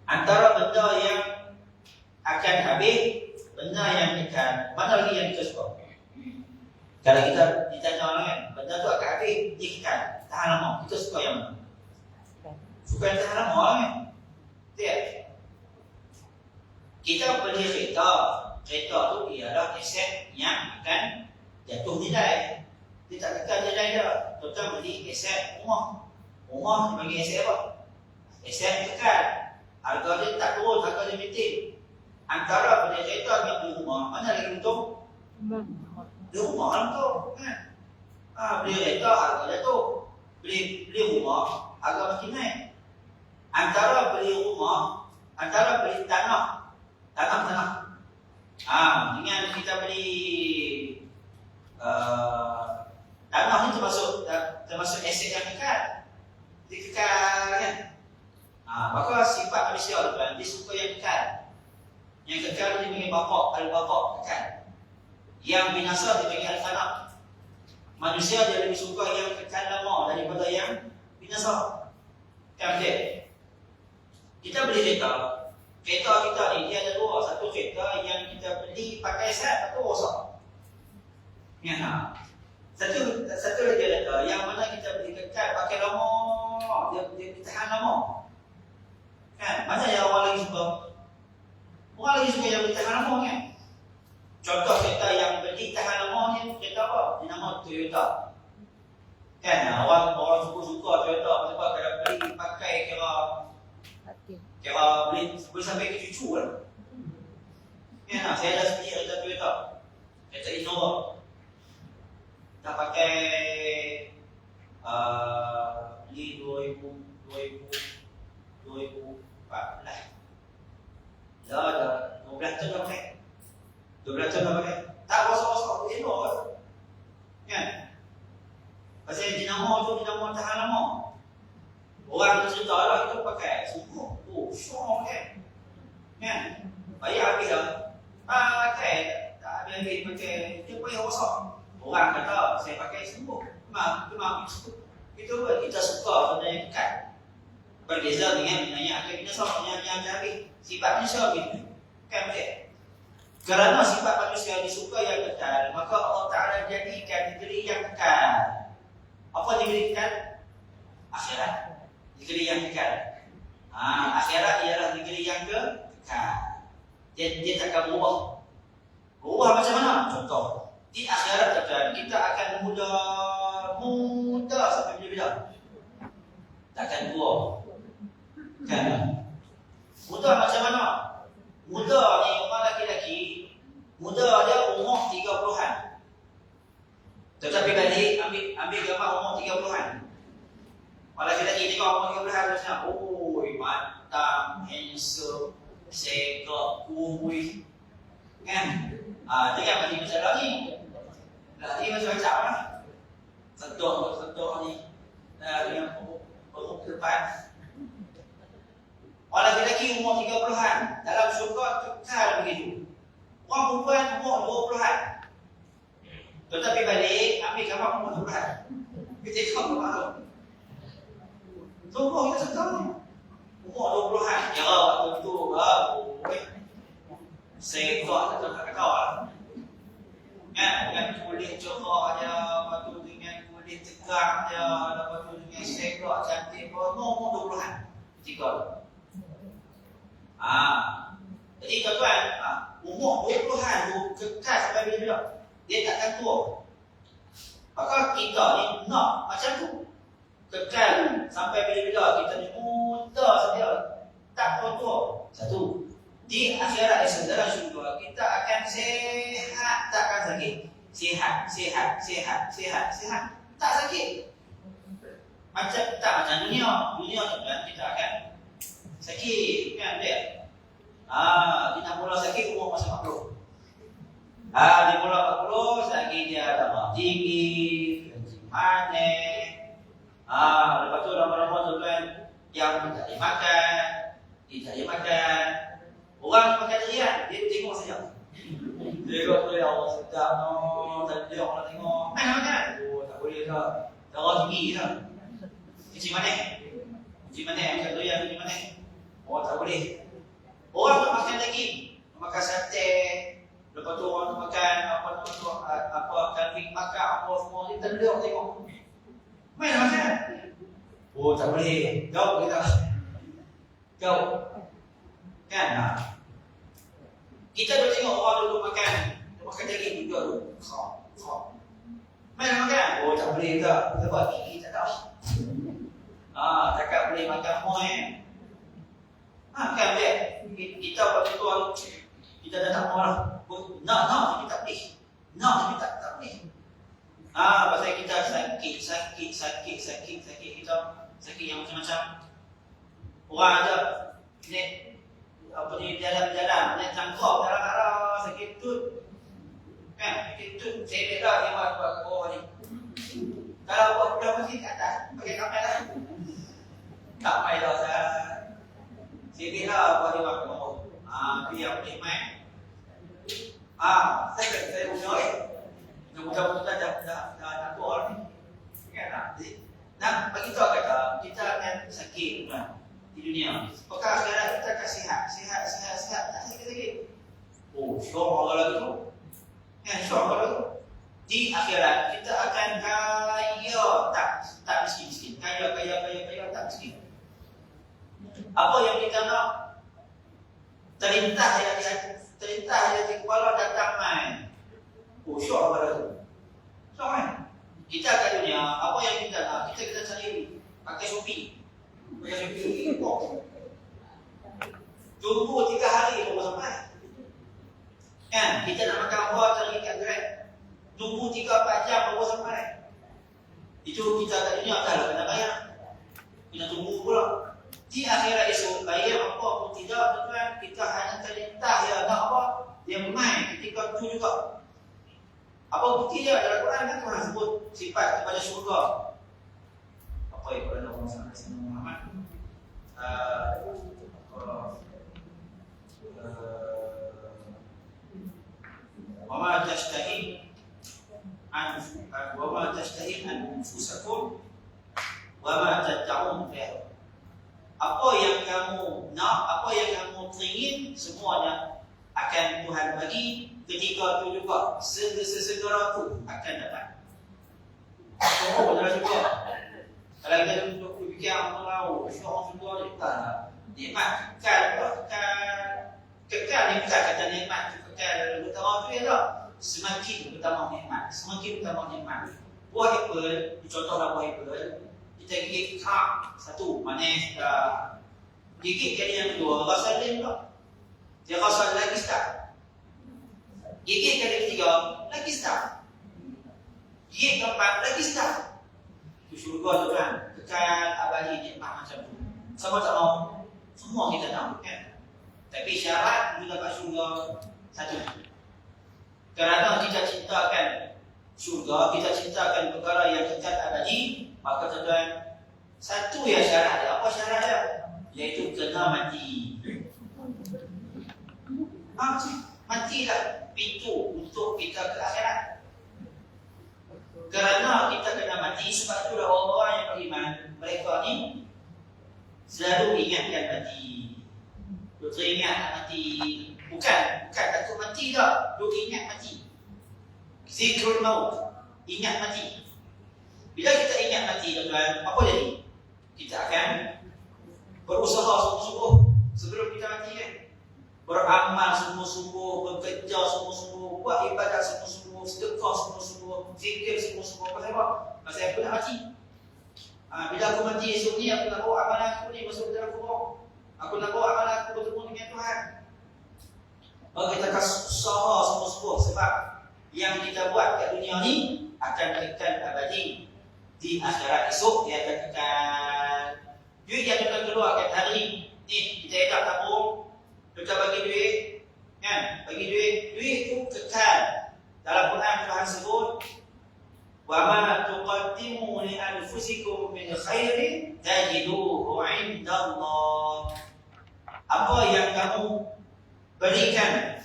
antara benda yang akan habis, benda yang kekal, mana lagi yang kita suka? Kalau kita ditanya orang kan, benda tu akan habis, dia kekal, tahan lama. Kita suka yang mana? Suka yang tahan lama kan? Tidak. Kita beli kereta. Kereta tu ialah aset yang akan jatuh nilai. Dia tak kekal nilai dia. Kita beli aset rumah. Rumah dia bagi aset apa? Aset kekal. Harga dia tak turun, harga dia maintain. Antara beli kereta dengan beli rumah, mana lagi untung? Beli rumah lah tu kan? Beli kereta harga jatuh, beli rumah harga makin naik. Antara beli rumah, antara beli tanah dengan kita beli tanah ni termasuk aset yang kekal. Dia kekal kan? Maka sifat manusia tuan, dia suka yang kekal. Yang kekal dia panggil al-baqa, kekal. Yang binasa dia panggil al-fana. Manusia dia lebih suka yang kekal lama daripada yang binasa. Kan betul? Kita beli kereta. Kereta kita ni dia ada dua. Satu kereta yang kita beli pakai set, satu rosak. Ya. Satu lagi kereta yang mana kita beli kekal pakai lama, dia tahan lama. Kan? Mana yang orang lagi suka? Orang lagi suka yang beli tahan lama kan? Contoh kereta yang beli tahan lama ni kereta apa? Dia nama Toyota. Kan? Orang suka Toyota sebab kalau beli pakai kira boleh sampai ke cucu lah. Kan? Saya dah sedia kereta Toyota. Kereta Innova. Dah pakai beli 2014. Dah 12 tahun dah pakai. 12 tahun dah pakai. Tak rosak-rosak, elok lah. Kan? Pasal dinamo tu, dinamo tahan lama. Orang cerita lah, kita pakai sungguh. Syok kan? Kan? Bayar habis lah. Pakai, tak habis-habis pakai. Dia payah rosak. Orang kata, saya pakai sungguh. Memang itu pun kita suka benda yang dekat. Berbeza dengan benda yang akan binasa, yang habis. Sifatnya begitu. Kan betul? Kerana sifat manusia disuka yang kekal, maka Allah Ta'ala jadikan negeri yang kekal. Apa negeri kekal? Akhirat. Negeri yang kekal. Akhirat ialah negeri yang kekal. Dia takkan berubah. Berubah macam mana? Contoh, di akhirat kekal, kita akan muda sampai bila-bila. Takkan tua. Kan? Muda macam mana? Muda ni orang lelaki, muda dia umur 30-an. Tetapi balik ambil gambar umur 30-an. Orang lelaki tengok umur 30-an macam, oi mantap, handsome, segak, kuih. Kan? Tengok macam lagi. Lagi macam-macam lah. Sentuh ni. Dengan perut ke depan. Orang lelaki umur 30-an dalam syurga kekal begitu. Orang perempuan umur 20-an. Tetapi balik ambil gambar umur 20-an. Kita tengok gambar tu. Tunggu kita tahu ni. Umur 20-an. Ya waktu tu segak tak kau lah. Kan? Dengan kulit cerah dia, lepas tu dengan kulit tegak dia, lepas tu dengan segak cantik. Umur 20-an. Tiga. Jadi tuan-tuan, umur 20-an tu kekal sampai bila-bila. Dia takkan tua. Maka kita ni nak macam tu. Kekal sampai bila-bila. Kita ni muda saja. Tak tua-tua. Satu. Di akhirat dalam syurga, kita akan sehat, takkan sakit. sihat. Tak sakit. Macam dunia tu kan kita akan sakit kan dia. Kita mula sakit umur masa 40. Dia mula 40 sakit dia darah tinggi, kencing manis. Lepas tu lama-lama tu kan yang tak dimakan. Orang makan harian, dia tengok saja. Tengok tu ya Allah sedap no, tadi dia orang tengok. Makan. Tak boleh dah. Darah tinggi dah. Kencing manis macam tu yang kencing manis. Tak boleh. Orang tu makan daging, makan sate. Lepas tu orang tu makan apa kambing makan apa semua ni tak boleh tengok. Main makan. Tak boleh. Kau kita. Kau kan kita dah tengok orang dulu makan daging juga tu. Main makan. Tak boleh tak. Sebab gigi tak tahu. Takkan boleh makan semua kan dia. Kita waktu tu kita dah tak mahu lah. Nak tapi tak boleh. Nak tapi tak boleh. Pasal kita sakit. Kita sakit yang macam-macam. Orang ada jalan cangkok darah sakit tut. Kan? Sakit tut. Saya dah yang buat ke bawah ni. Kalau buat budak mesti kat atas. Pakai kapal lah. Tak main dah saya. Saya dah buat dia buat ke bawah. Itu yang boleh main. Saya punya mudah-mudahan dah tua ni. Kan tak? Dan bagi tahu kata kita akan sakit di dunia. Apakah sekarang kita akan sihat, tak sakit. Syok lagi tu. Syok lagi tu. Di akhirat kita akan kaya, tak miskin. Kaya tak miskin. Apa yang kita nak? Terlintas di kepala datang main. Syok pada tu. Syok kan? Kita kat dunia, apa yang kita nak? Kita cari pakai Shopee. Tunggu 3 hari baru sampai. Kan? Kita nak makan apa cari kat Grab. Tunggu 3-4 jam baru sampai. Itu kita kat dunia kalau kena bayar. Kena tunggu pula. Di akhirat esok bayar apa pun tidak, tuan, kita hanya terlintas nak apa? Dia main ketika tu juga. Apa bukti dia dalam Quran kan Tuhan sebut sifat kepada syurga. Apa yang Quran Allah SWT Muhammad? Wama tashtahi anfusakum wama tad'un fiha. Apa yang kamu nak, apa yang kamu teringin, semuanya akan Tuhan bagi. Ketika itu juga segera tu akan dapat. Jangan juga. Kalau kita duduk fikir orang syurga juga tak nikmat kekal ni bukan kata nikmat kekal utama tu ialah semakin bertambah nikmat. Buah apple, contohlah buah apple, kita gigit satu manis dah. Gigit kali yang kedua rasa lain pula. Dia rasa lagi start. Gigit kali ketiga lagi start. Gigit keempat lagi start. Itu syurga tu kan, kekal abadi nikmat macam tu. Sama tak mau? Semua kita tahu kan. Tapi syarat untuk dapat syurga satu. Kerana kita cintakan syurga, kita cintakan perkara yang kekal abadi, maka tuan, satu yang syarat dia. Apa syarat dia? Iaitu kena mati. Matilah pintu untuk kita ke akhirat. Kerana kita kena mati, sebab itulah orang-orang yang beriman, mereka ni selalu ingatkan mati. Duk teringat mati. Bukan takut mati tak. Duk ingat mati. Zikrul maut. Ingat mati. Bila kita ingat mati, tuan-tuan, apa jadi? Kita akan berusaha sungguh-sungguh sebelum kita mati kan. Beramal sungguh-sungguh, bekerja sungguh-sungguh, buat ibadat sungguh-sungguh, sedekah sungguh-sungguh, zikir sungguh-sungguh. Pasal apa? Pasal aku nak mati. Bila aku mati esok ni, aku nak bawa amalan aku ni masuk dalam kubur. Aku nak bawa amalan aku bertemu dengan Tuhan. Maka kita akan usaha sungguh-sungguh sebab yang kita buat kat dunia ni akan kekal abadi. Di akhirat esok dia akan kekal. Duit yang kita keluarkan hari ni, kita edak tabung, kita bagi duit, kan? Bagi duit tu kekal. Dalam Quran Tuhan sebut, wa ma tuqaddimu li anfusikum min khairin tajiduhu 'indallah. Apa yang kamu berikan,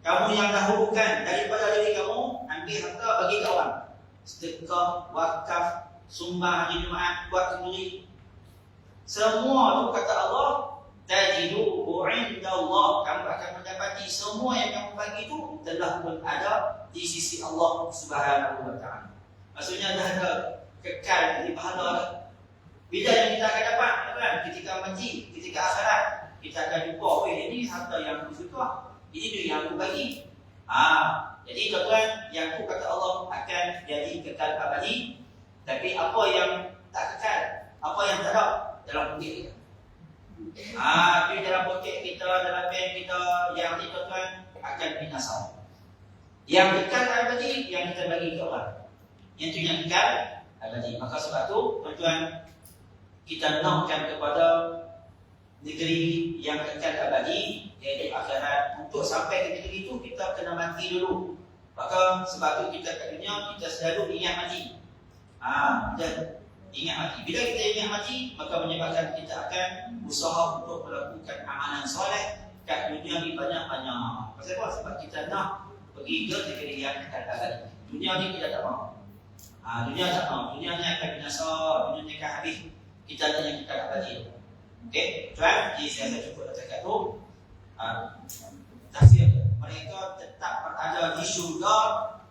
kamu yang dahulukan daripada diri kamu, ambil harta bagi kawan. Sedekah, wakaf, sumbang hari Jumaat, buat sendiri. Semua tu kata Allah, tajiduhu 'indallah. Kamu akan mendapati semua yang kamu bagi tu telah pun ada di sisi Allah Subhanahu wa taala. Maksudnya dah ada kekal di pahala dah. Bila yang kita akan dapat, kan? Ketika mati, ketika akhirat, kita akan jumpa, oh ini harta yang aku suka, ini duit yang aku bagi. Jadi tuan-tuan, yang tu kata Allah akan jadi kekal abadi. Tapi apa yang tak kekal, apa yang tak ada dalam poket kita. Duit dalam poket kita, dalam bank kita, yang ni tuan-tuan akan binasa. Yang kekal abadi, yang kita bagi ke orang, yang tu yang kekal abadi. Maka sebab tu tuan-tuan, kita nakkan kepada negeri yang kekal abadi, iaitu akhirat. Untuk sampai ke negeri itu kita kena mati dulu. Maka sebab tu kita kat dunia kita selalu ingat mati. Dan ingat mati. Bila kita ingat mati, maka menyebabkan kita akan usaha untuk melakukan amalan soleh kat dunia ni banyak-banyak. Pasal apa? Sebab kita nak pergi ke negeri yang kekal abadi. Dunia ni kita tak mahu. Dunia tak mahu. Dunia ni akan binasa, dunia ni akan habis. Kita ada yang kekal abadi. Okey, tuan, jadi saya cukup cakap tu. Tafsir mereka tetap berada di syurga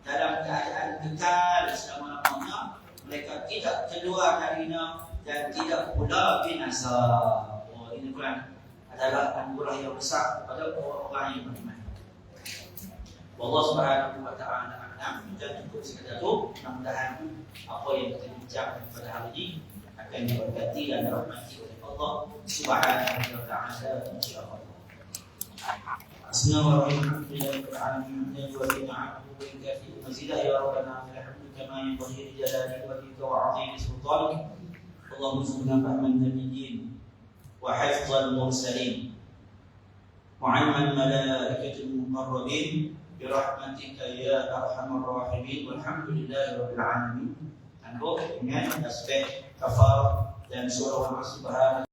dalam keadaan kekal selama-lamanya. Mereka tidak keluar darinya dan tidak pula binasa. Ini Quran adalah anugerah yang besar kepada orang-orang yang beriman. Allah Subhanahu wa taala alam, dan cukup sekadar tu. Mudah-mudahan apa yang kita bincang pada hari ini akan diberkati dan dirahmati oleh Allah Subhanahu wa taala, insyaallah. Bismillahirrahmanirrahim. Ya Rabbana alhamdu kama yanbaghi li jalali wajhika wa 'azimi sultanik. Allahumma salli ala nabiyyin wa hifdzal mursalin wa 'ilmal malaikatil muqarrabin bi rahmatika ya arhamar rahimin. Walhamdulillahi rabbil alamin. Tanpa dengan tasbih, kafarah dan surah Al-Subhanahu